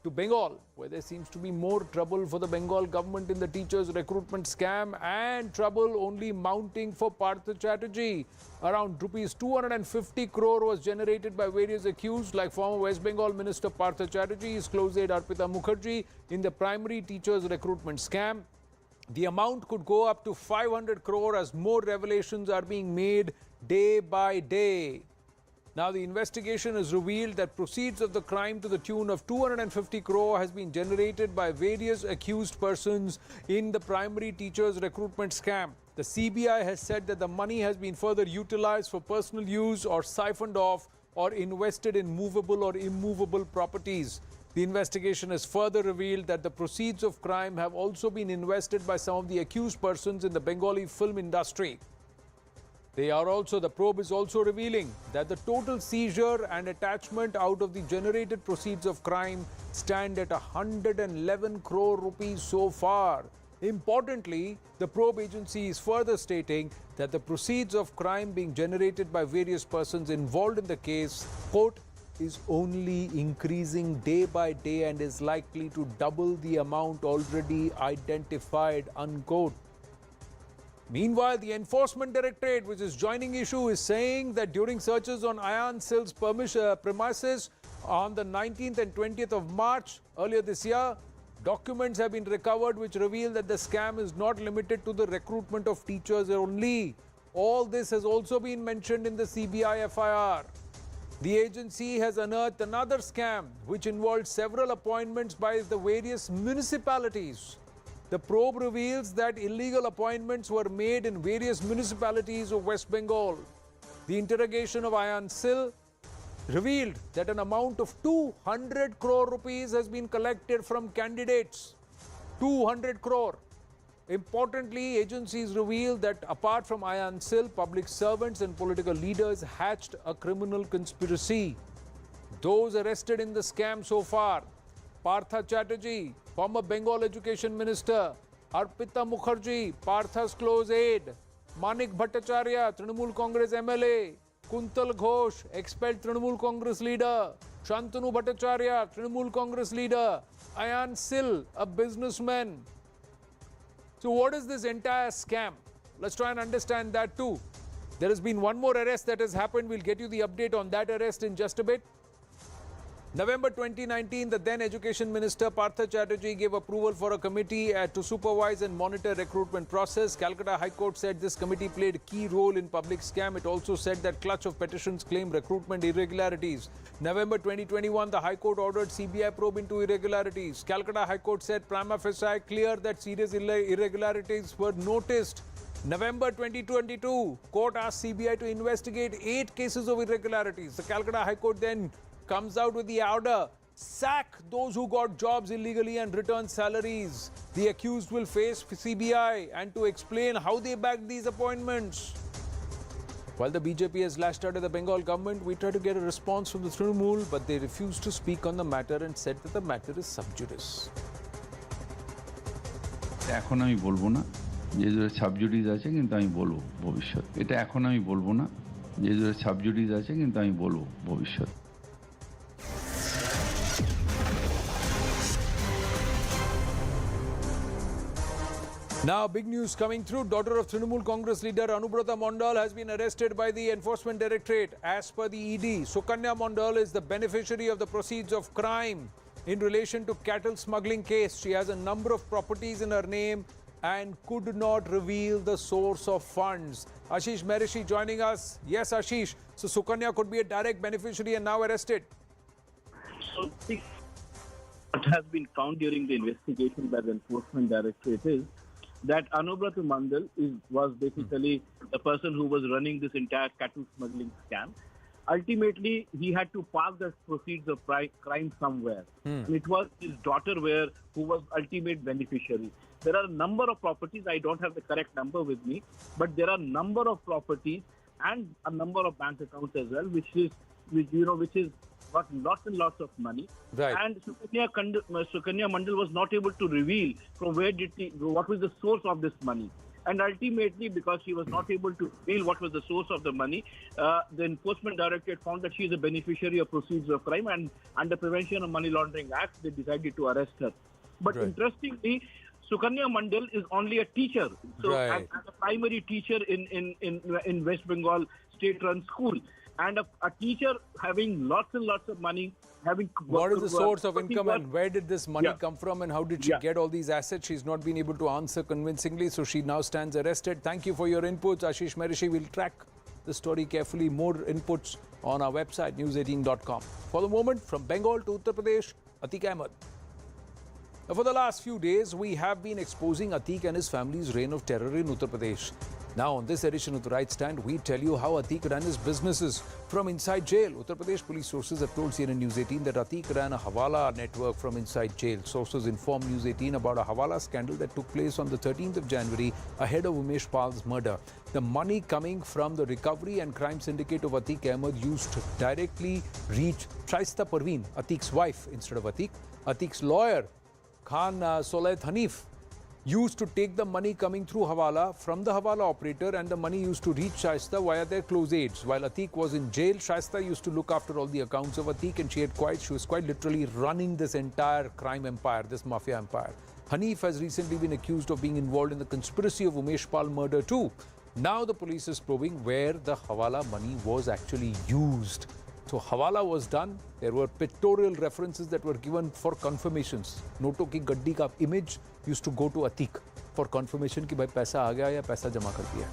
to Bengal, where there seems to be more trouble for the Bengal government in the teachers' recruitment scam, and trouble only mounting for Partha Chatterjee. Around rupees 250 crore was generated by various accused like former West Bengal Minister Partha Chatterjee, his close aide Arpita Mukherjee, in the primary teachers' recruitment scam. The amount could go up to 500 crore as more revelations are being made day by day. Now, the investigation has revealed that proceeds of the crime to the tune of 250 crore has been generated by various accused persons in the primary teachers' recruitment scam. The CBI has said that the money has been further utilized for personal use or siphoned off or invested in movable or immovable properties. The investigation has further revealed that the proceeds of crime have also been invested by some of the accused persons in the Bengali film industry. The probe is also revealing that the total seizure and attachment out of the generated proceeds of crime stand at 111 crore rupees so far. Importantly, the probe agency is further stating that the proceeds of crime being generated by various persons involved in the case, quote, is only increasing day by day and is likely to double the amount already identified, unquote. Meanwhile, the Enforcement Directorate, which is joining issue, is saying that during searches on Ayan Sil's premises on the 19th and 20th of March earlier this year, documents have been recovered which reveal that the scam is not limited to the recruitment of teachers only. All this has also been mentioned in the CBI FIR. The agency has unearthed another scam which involved several appointments by the various municipalities. The probe reveals that illegal appointments were made in various municipalities of West Bengal. The interrogation of Ayan Sil revealed that an amount of 200 crore rupees has been collected from candidates. 200 crore. Importantly, agencies revealed that apart from Ayan Sil, public servants and political leaders hatched a criminal conspiracy. Those arrested in the scam so far: Partha Chatterjee, former Bengal Education Minister; Arpita Mukherjee, Partha's close aide; Manik Bhattacharya, Trinamool Congress MLA; Kuntal Ghosh, expelled Trinamool Congress leader; Shantanu Bhattacharya, Trinamool Congress leader; Ayan Sil, a businessman. So what is this entire scam? Let's try and understand that too. There has been one more arrest that has happened. We'll get you the update on that arrest in just a bit. November 2019, the then Education Minister Partha Chatterjee gave approval for a committee to supervise and monitor recruitment process. Calcutta High Court said this committee played a key role in public scam. It also said that clutch of petitions claim recruitment irregularities. November 2021, the High Court ordered CBI probe into irregularities. Calcutta High Court said prima facie clear that serious irregularities were noticed. November 2022, court asked CBI to investigate 8 cases of irregularities. The Calcutta High Court then comes out with the order: sack those who got jobs illegally and return salaries. The accused will face CBI and to explain how they backed these appointments. While the BJP has lashed out at the Bengal government, we tried to get a response from the Trinamool, but they refused to speak on the matter and said that the matter is sub judice. এখন আমি বলবো না যে sub judice আছে, কিন্তু আমি বলবো ভবিষ্যৎ। এটা এখন আমি বলবো না যে সাবজুডিস আছে, কিন্তু আমি বলবো ভবিষ্যৎ। Now, big news coming through. Daughter of Trinamool Congress leader Anubrata Mondal has been arrested by the Enforcement Directorate. As per the ED, Sukanya Mondal is the beneficiary of the proceeds of crime in relation to cattle smuggling case. She has a number of properties in her name and could not reveal the source of funds. Ashish Merishi joining us. Yes, Ashish. So Sukanya could be a direct beneficiary and now arrested. So what has been found during the investigation by the Enforcement Directorate is that Anubrata Mondal was basically the person who was running this entire cattle smuggling scam. ultimately he had to park the proceeds of crime somewhere. And it was his daughter who was ultimate beneficiary. There are a number of properties, I don't have the correct number with me, but there are a number of properties and a number of bank accounts as well, which got lots and lots of money. Right. And Sukanya Mandal was not able to reveal from what was the source of this money. And ultimately, because she was not able to reveal what was the source of the money, the Enforcement Directorate found that she is a beneficiary of proceeds of crime, and under Prevention of Money Laundering Act, they decided to arrest her. But interestingly, Sukanya Mandal is only a teacher. So as a primary teacher in West Bengal state-run school. And a teacher having lots and lots of money, what is the source of income and where did this money come from and how did she get all these assets? She's not been able to answer convincingly, so she now stands arrested. Thank you for your inputs, Ashish Merishi. We'll track the story carefully. More inputs on our website, news18.com. For the moment, from Bengal to Uttar Pradesh, Atiq Ahmed. Now, for the last few days, we have been exposing Atiq and his family's reign of terror in Uttar Pradesh. Now, on this edition of The Right Stand, we tell you how Atiq ran his businesses from inside jail. Uttar Pradesh police sources have told CNN News 18 that Atiq ran a Hawala network from inside jail. Sources informed News 18 about a Hawala scandal that took place on the 13th of January ahead of Umesh Pal's murder. The money coming from the recovery and crime syndicate of Atiq Ahmed used to directly reach Shaista Parveen, Atiq's wife, instead of Atiq. Atiq's lawyer, Khan Solet Hanif, used to take the money coming through Hawala from the Hawala operator, and the money used to reach Shaista via their close aides. While Atiq was in jail, Shaista used to look after all the accounts of Atiq, and she was quite literally running this entire crime empire, this mafia empire. Hanif has recently been accused of being involved in the conspiracy of Umesh Pal murder too. Now the police is probing where the Hawala money was actually used. So Hawala was done. There were pictorial references that were given for confirmations. Noto ki gaddi ka image used to go to Atiq for confirmation ki bhai paisa aa gaya ya paisa jama kar diya.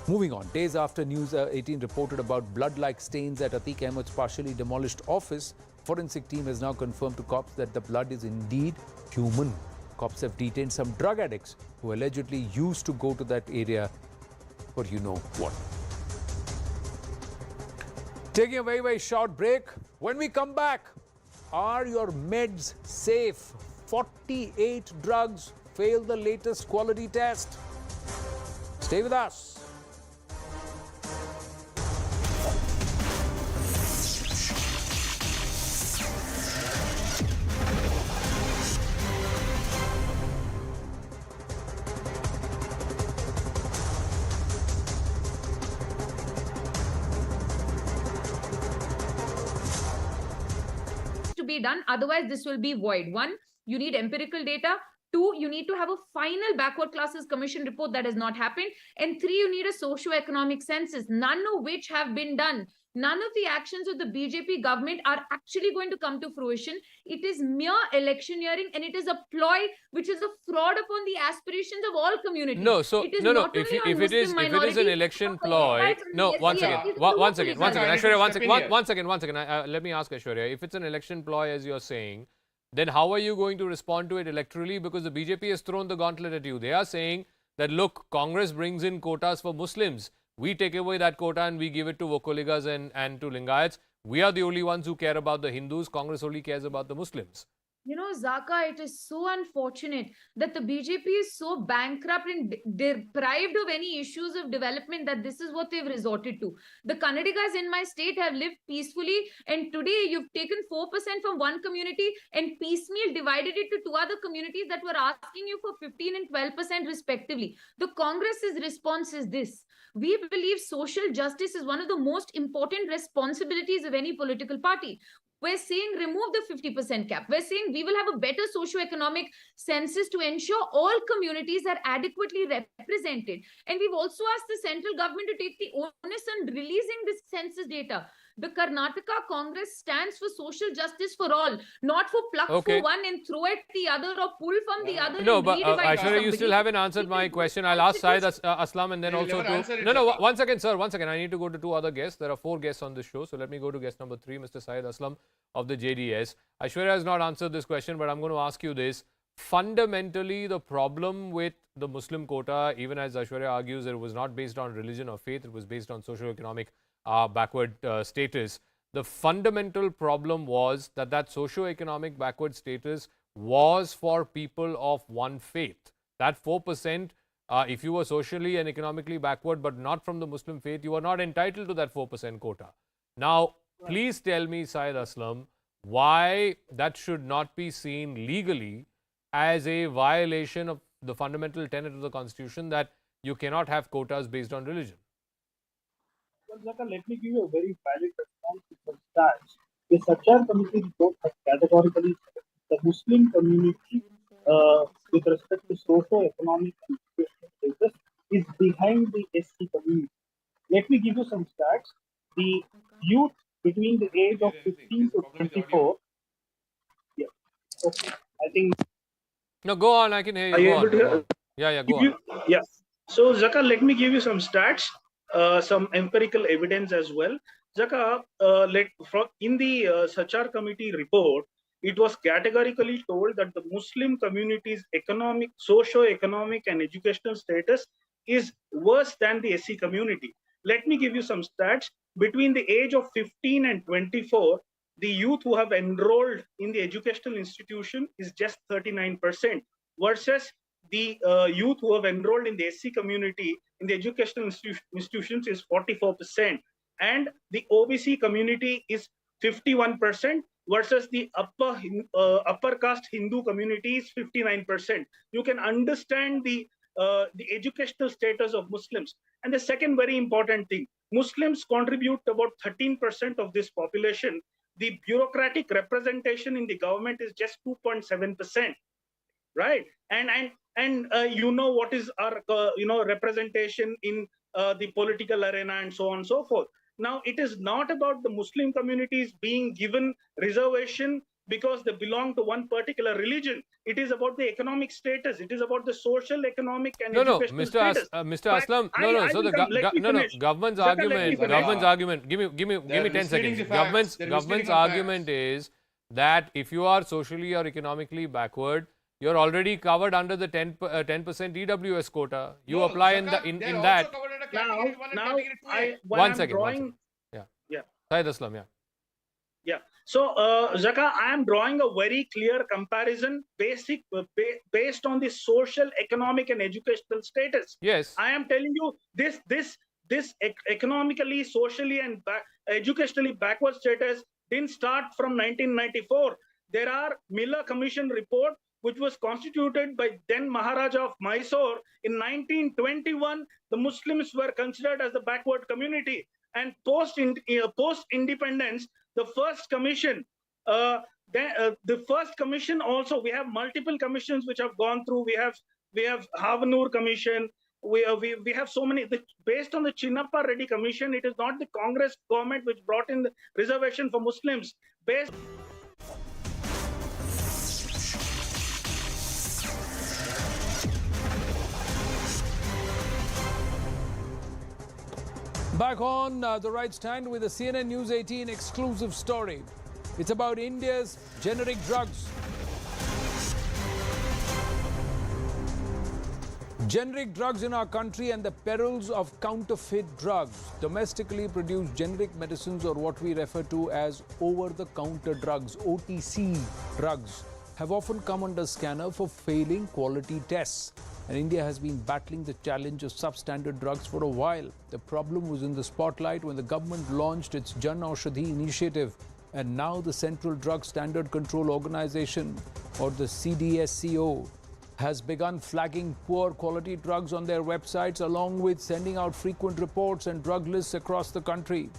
Moving on, days after News 18 reported about blood-like stains at Atiq Ahmed's partially demolished office, forensic team has now confirmed to cops that the blood is indeed human. Cops have detained some drug addicts who allegedly used to go to that area for you know what. Taking a very, very short break. When we come back, are your meds safe? 48 drugs failed the latest quality test. Stay with us. Be done, otherwise this will be void. One, you need empirical data. Two, you need to have a final backward classes commission report that has not happened. And three, you need a socio-economic census, none of which have been done. None of the actions of the BJP government are actually going to come to fruition. It is mere electioneering, and it is a ploy which is a fraud upon the aspirations of all communities. No, so it is no. not If only it is an election ploy, no. Once again, Aishwarya, one second. Let me ask Aishwarya. If it's an election ploy, as you're saying, then how are you going to respond to it electorally? Because the BJP has thrown the gauntlet at you. They are saying that look, Congress brings in quotas for Muslims. We take away that quota and we give it to Vokoligas and to Lingayats. We are the only ones who care about the Hindus. Congress only cares about the Muslims. You know, Zaka, it is so unfortunate that the BJP is so bankrupt and deprived of any issues of development that this is what they've resorted to. The Kannadigas in my state have lived peacefully, and today you've taken 4% from one community and piecemeal divided it to two other communities that were asking you for 15 and 12% respectively. The Congress's response is this. We believe social justice is one of the most important responsibilities of any political party. We're saying remove the 50% cap. We're saying we will have a better socio-economic census to ensure all communities are adequately represented. And we've also asked the central government to take the onus on releasing this census data. The Karnataka Congress stands for social justice for all, not for pluck for one and throw at the other or pull from the other. No, but Aishwarya, you still haven't answered my question. I'll ask Syed Aslam and then also to... No, one second, sir. One second. I need to go to two other guests. There are 4 guests on this show. So let me go to guest number 3, Mr. Syed Aslam of the JDS. Aishwarya has not answered this question, but I'm going to ask you this. Fundamentally, the problem with the Muslim quota, even as Aishwarya argues, that it was not based on religion or faith, it was based on socio-economic our backward status. The fundamental problem was that socio-economic backward status was for people of one faith. That 4%, if you were socially and economically backward but not from the Muslim faith, you were not entitled to that 4% quota. Now, please tell me, Syed Aslam, why that should not be seen legally as a violation of the fundamental tenet of the Constitution that you cannot have quotas based on religion. Well, Zaka, let me give you a very valid response to some stats. The Sachar Committee report has categorically said the Muslim community, with respect to socio-economic and educational status, is behind the SC community. Let me give you some stats. The youth between the age of 15 to 24. Yeah. Okay. I think. No, go on. I can hear you. Are you able to hear? Yeah, go on. Yeah. So, Zaka, let me give you some stats, some empirical evidence as well. Zaka, in the Sachar Committee report, it was categorically told that the Muslim community's economic, socio-economic and educational status is worse than the SC community. Let me give you some stats. Between the age of 15 and 24, the youth who have enrolled in the educational institution is just 39%, versus the youth who have enrolled in the SC community in the educational institutions is 44%. And the OBC community is 51%, versus the upper caste Hindu community is 59%. You can understand the educational status of Muslims. And the second very important thing, Muslims contribute about 13% of this population. The bureaucratic representation in the government is just 2.7%, right? And you know what is our representation in the political arena and so on and so forth. Now, it is not about the Muslim communities being given reservation because they belong to one particular religion. It is about the economic status. It is about the social, economic, and educational status. Mr. Aslam, So the government's argument. Give me 10 seconds. Government's argument is that if you are socially or economically backward, you're already covered under the 10% EWS quota. You apply in that. One second. Yeah. Syed Aslam, yeah. Yeah. So, Zaka, I am drawing a very clear comparison based on the social, economic, and educational status. Yes. I am telling you this economically, socially, and educationally backward status didn't start from 1994. There are Miller Commission report, which was constituted by then Maharaja of Mysore. In 1921, the Muslims were considered as the backward community. And post-independence, the first commission, the first commission also, we have multiple commissions which have gone through. We have Havanur Commission. We have so many. Based on the Chinnappa Reddy Commission, it is not the Congress government which brought in the reservation for Muslims. Back on the right stand with a CNN News 18 exclusive story. It's about India's generic drugs. Generic drugs in our country and the perils of counterfeit drugs. Domestically produced generic medicines, or what we refer to as over-the-counter drugs, OTC drugs, have often come under scanner for failing quality tests. And India has been battling the challenge of substandard drugs for a while. The problem was in the spotlight when the government launched its Jan Aushadhi initiative. And now the Central Drug Standard Control Organization, or the CDSCO, has begun flagging poor quality drugs on their websites, along with sending out frequent reports and drug lists across the country.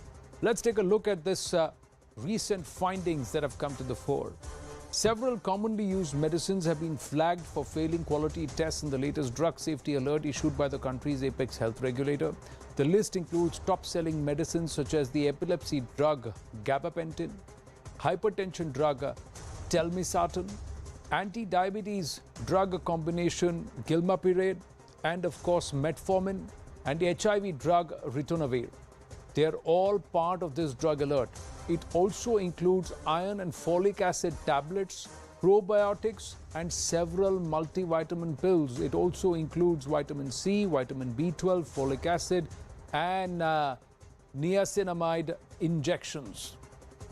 Let's take a look at this recent findings that have come to the fore. Several commonly used medicines have been flagged for failing quality tests in the latest drug safety alert issued by the country's apex health regulator. The list includes top-selling medicines such as the epilepsy drug gabapentin, hypertension drug telmisartan, anti-diabetes drug combination gilmapiride, and of course metformin, and the HIV drug ritonavir. They are all part of this drug alert. It also includes iron and folic acid tablets, probiotics, and several multivitamin pills. It also includes vitamin C, vitamin B12, folic acid, and niacinamide injections.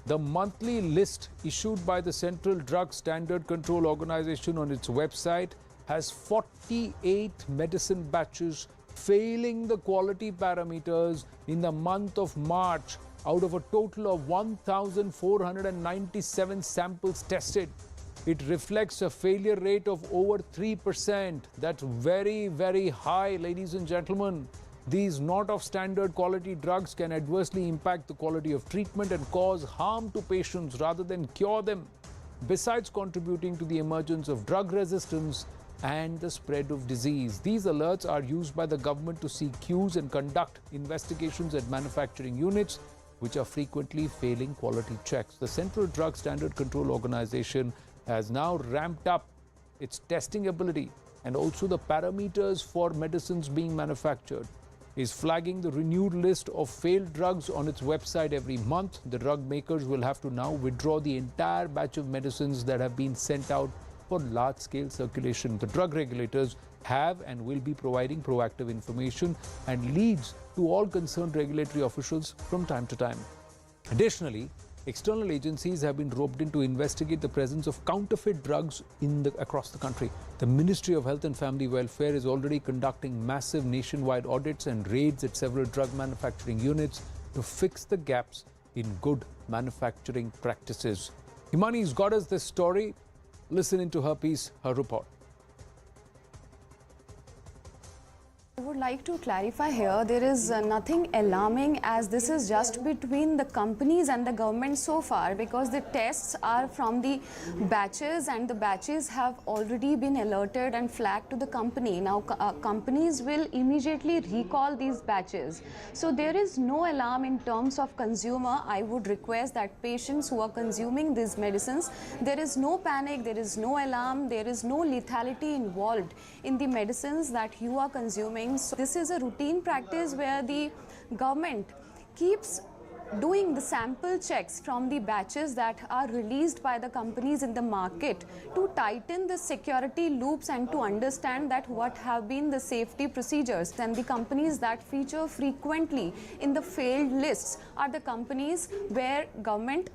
The monthly list issued by the Central Drug Standard Control Organization on its website has 48 medicine batches failing the quality parameters in the month of March out of a total of 1,497 samples tested. It reflects a failure rate of over 3%. That's very, very high, ladies and gentlemen. These not of standard quality drugs can adversely impact the quality of treatment and cause harm to patients rather than cure them, besides contributing to the emergence of drug resistance and the spread of disease. These alerts are used by the government to seek cues and conduct investigations at manufacturing units, which are frequently failing quality checks. The Central Drug Standard Control Organization has now ramped up its testing ability and also the parameters for medicines being manufactured. Is flagging the renewed list of failed drugs on its website every month. The drug makers will have to now withdraw the entire batch of medicines that have been sent out for large-scale circulation. The drug regulators have and will be providing proactive information and leads to all concerned regulatory officials from time to time. Additionally, external agencies have been roped in to investigate the presence of counterfeit drugs across the country. The Ministry of Health and Family Welfare is already conducting massive nationwide audits and raids at several drug manufacturing units to fix the gaps in good manufacturing practices. Himani's got us this story. Listen into her piece, her report. I would like to clarify here, there is nothing alarming, as this is just between the companies and the government so far, because the tests are from the batches and the batches have already been alerted and flagged to the company. Now companies will immediately recall these batches. So there is no alarm in terms of consumer. I would request that patients who are consuming these medicines, there is no panic, there is no alarm, there is no lethality involved in the medicines that you are consuming. So this is a routine practice where the government keeps doing the sample checks from the batches that are released by the companies in the market to tighten the security loops and to understand that what have been the safety procedures. And the companies that feature frequently in the failed lists are the companies where government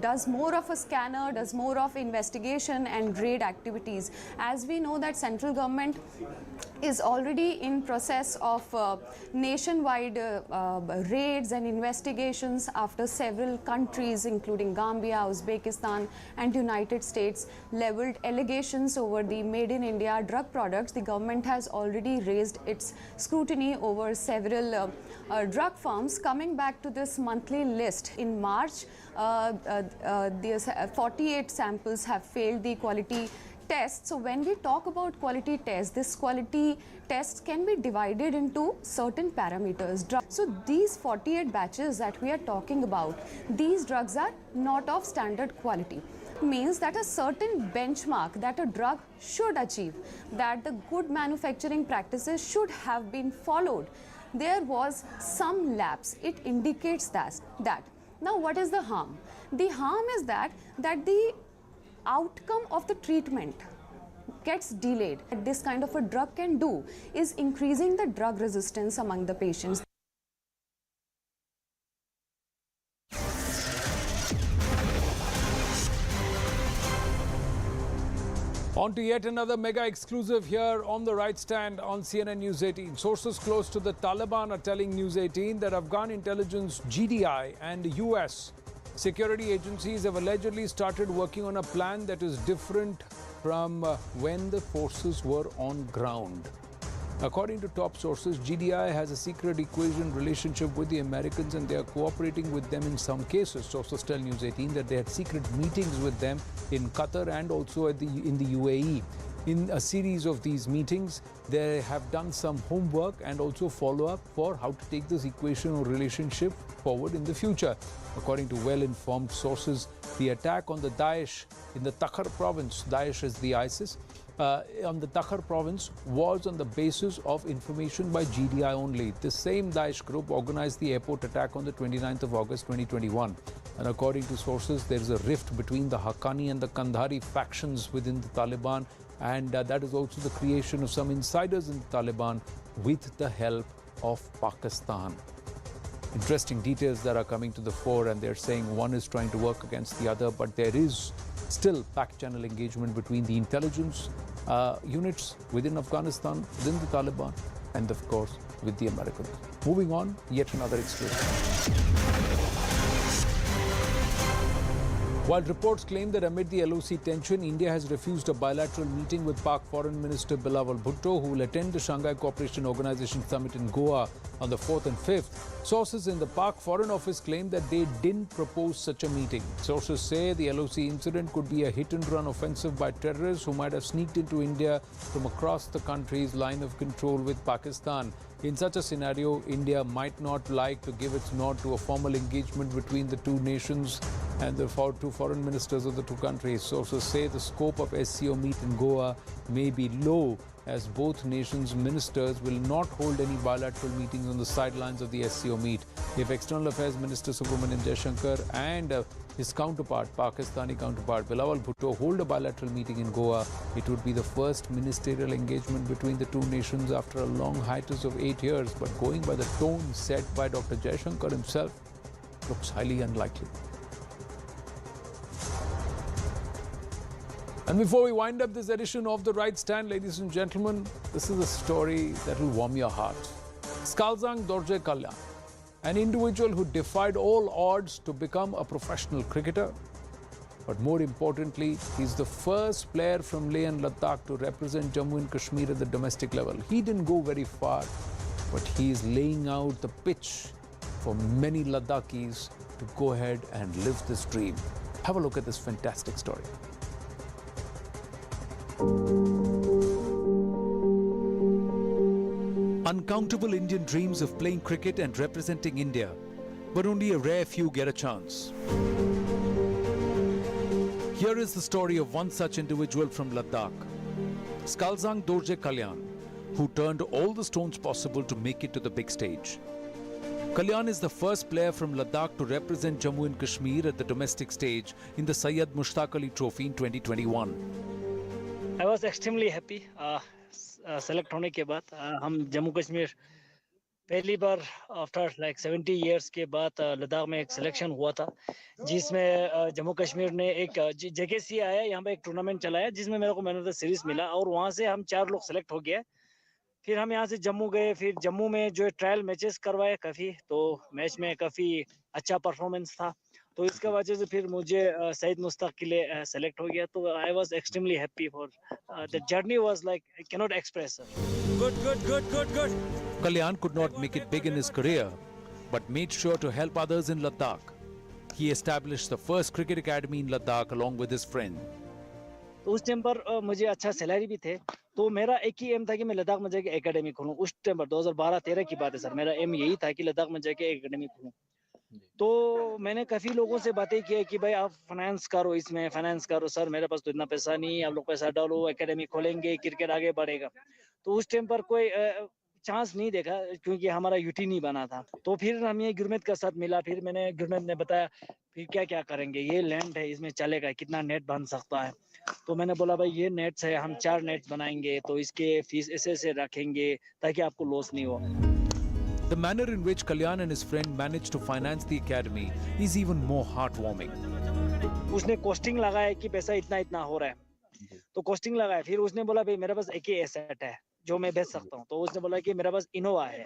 does more of a scanner, does more of investigation and raid activities. As we know that central government is already in process of nationwide raids and investigations after several countries including Gambia, Uzbekistan and United States leveled allegations over the made in India drug products. The government has already raised its scrutiny over several drug firms. Coming back to this monthly list, in March, 48 samples have failed the quality tests. So when we talk about quality tests, this quality tests can be divided into certain parameters. So these 48 batches that we are talking about, these drugs are not of standard quality. It means that a certain benchmark that a drug should achieve, that the good manufacturing practices should have been followed, there was some lapse. It indicates that. Now what is the harm? The harm is that the outcome of the treatment gets delayed. What this kind of a drug can do is increasing the drug resistance among the patients. On to yet another mega exclusive here on the right stand on CNN News 18. Sources close to the Taliban are telling News 18 that Afghan intelligence, GDI and US security agencies have allegedly started working on a plan that is different from when the forces were on ground. According to top sources, GDI has a secret equation relationship with the Americans and they are cooperating with them in some cases. Sources tell News 18 that they had secret meetings with them in Qatar and also in the UAE. In a series of these meetings, they have done some homework and also follow-up for how to take this equation or relationship forward in the future. According to well-informed sources, the attack on the Daesh in the Takhar province, Daesh is the ISIS, on the Takhar province was on the basis of information by GDI only. The same Daesh group organized the airport attack on the 29th of August 2021. And according to sources, there is a rift between the Haqqani and the Kandhari factions within the Taliban, and that is also the creation of some insiders in the Taliban with the help of Pakistan. interesting details that are coming to the fore, and they're saying one is trying to work against the other, but there is still back channel engagement between the intelligence units within Afghanistan, within the Taliban, and of course with the Americans. Moving on, yet another exclusive. While reports claim that amid the LOC tension, India has refused a bilateral meeting with Pak Foreign Minister Bilawal Bhutto, who will attend the Shanghai Cooperation Organization Summit in Goa on the 4th and 5th. Sources in the Pak Foreign Office claim that they didn't propose such a meeting. Sources say the LOC incident could be a hit-and-run offensive by terrorists who might have sneaked into India from across the country's line of control with Pakistan. In such a scenario, India might not like to give its nod to a formal engagement between the two nations and the two foreign ministers of the two countries. Sources say the scope of SCO meet in Goa may be low, as both nations' ministers will not hold any bilateral meetings on the sidelines of the SCO meet. If External Affairs Minister Subramanian Jaishankar and his counterpart, Pakistani counterpart Bilawal Bhutto, hold a bilateral meeting in Goa, it would be the first ministerial engagement between the two nations after a long hiatus of 8 years. But going by the tone set by Dr. Jaishankar himself, looks highly unlikely. And before we wind up this edition of The Right Stand, ladies and gentlemen, this is a story that will warm your heart. Skalzang Dorje Kalyan, an individual who defied all odds to become a professional cricketer. But more importantly, he's the first player from Leh and Ladakh to represent Jammu and Kashmir at the domestic level. He didn't go very far, but he is laying out the pitch for many Ladakhis to go ahead and live this dream. Have a look at this fantastic story. Uncountable Indian dreams of playing cricket and representing India, but only a rare few get a chance. Here is the story of one such individual from Ladakh, Skalzang Dorje Kalyan, who turned all the stones possible to make it to the big stage. Kalyan is the first player from Ladakh to represent Jammu and Kashmir at the domestic stage in the Syed Mushtaq Ali Trophy in 2021. I was extremely happy. Select होने के बाद हम जम्मू कश्मीर पहली बार after like 70 years के बाद लद्दाख में एक selection हुआ था, जिसमें जम्मू कश्मीर ने एक जगह से आया, यहाँ पे एक टूर्नामेंट चलाया जिसमें मेरे को मैन ऑफ द सीरीज मिला, और वहाँ से हम 4 लोग सेलेक्ट हो गए। फिर हम यहाँ से जम्मू गए, फिर जम्मू में जो ट्रायल मैचेस करवाए काफ़ी, तो मैच में काफ़ी अच्छा परफॉर्मेंस था, तो इसका वजह से फिर मुझे सईद मुश्ताक के लिए सेलेक्ट हो गया। तो I was extremely happy for the journey was like I can not express. Good Kalyan could not make it big in his career, but made sure to help others in Ladakh. He established the first cricket academy in Ladakh along with his friend. तो उस time पर मुझे अच्छा salary भी थे, तो मेरा एक ही एम था कि मैं लद्दाख में जाके एकेडमी खोलूं। उस टाइम पर 2012-13 की बात है सर, मेरा एम यही था कि लद्दाख में जाके एकेडमी खोलूं। तो मैंने काफ़ी लोगों से बातें की कि भाई आप फाइनेंस करो, इसमें फाइनेंस करो। सर मेरे पास तो इतना पैसा नहीं है, आप लोग पैसा डालो, एकेडमी खोलेंगे, क्रिकेट आगे बढ़ेगा। तो उस टाइम पर कोई चांस नहीं देखा, क्योंकि हमारा यूटी नहीं बना था। तो फिर हमें गुरमीत का साथ मिला, फिर मैंने गुरमीत ने बताया फिर क्या क्या करेंगे, ये लैंड है इसमें चलेगा, कितना नेट बन सकता है। तो मैंने बोला भाई ये नेट्स है, हम 4 नेट्स बनाएंगे, तो इसके फीस ऐसे रखेंगे ताकि आपको लॉस नहीं हो। The manner in which Kalyan and his friend managed to finance the academy is even more heartwarming. उसने कॉस्टिंग लगाया कि पैसा इतना इतना हो रहा है, तो कॉस्टिंग लगाया। फिर उसने बोला भाई मेरे पास एक ही एसेट है जो मैं बेच सकता हूँ, तो उसने बोला कि मेरे पास इनोवा है,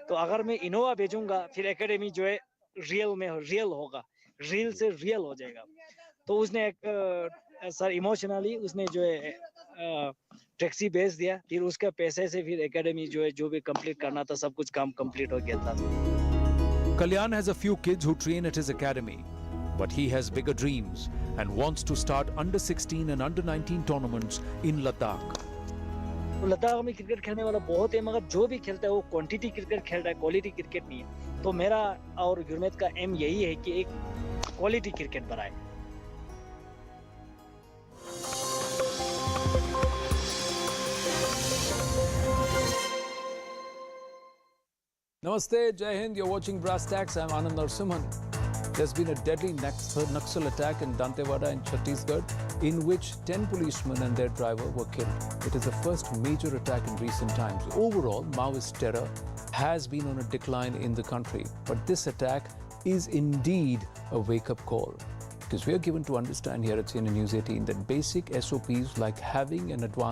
तो अगर मैं इनोवा बेचूंगा फिर एकेडमी जो है रियल होगा, रियल से रियल हो जाएगा। तो उसने एक सर इमोशनली उसने जो है टैक्सी बेच दिया, फिर उसके पैसे से फिर एकेडमी जो है जो भी कंप्लीट करना था सब कुछ काम कंप्लीट हो गया था। Kalyan has a few kids who train at his academy, but he has bigger dreams and wants to start under 16 and under 19 tournaments in Ladakh. तो लद्दाख में क्रिकेट खेलने वाला बहुत है, मगर जो भी खेलता है वो क्वांटिटी क्रिकेट खेल रहा है, क्वालिटी क्रिकेट नहीं है। तो मेरा और गुरमीत का एम यही है कि एक क्वालिटी क्रिकेट बनाए। Namaste, Jai Hind, you're watching Brass Tacks. I'm Anand Narasimhan. There's been a deadly Naxal attack in Dantewada in Chhattisgarh, in which 10 policemen and their driver were killed. It is the first major attack in recent times. Overall, Maoist terror has been on a decline in the country. But this attack is indeed a wake-up call. Because we are given to understand here at CNN News 18 that basic SOPs like having an advance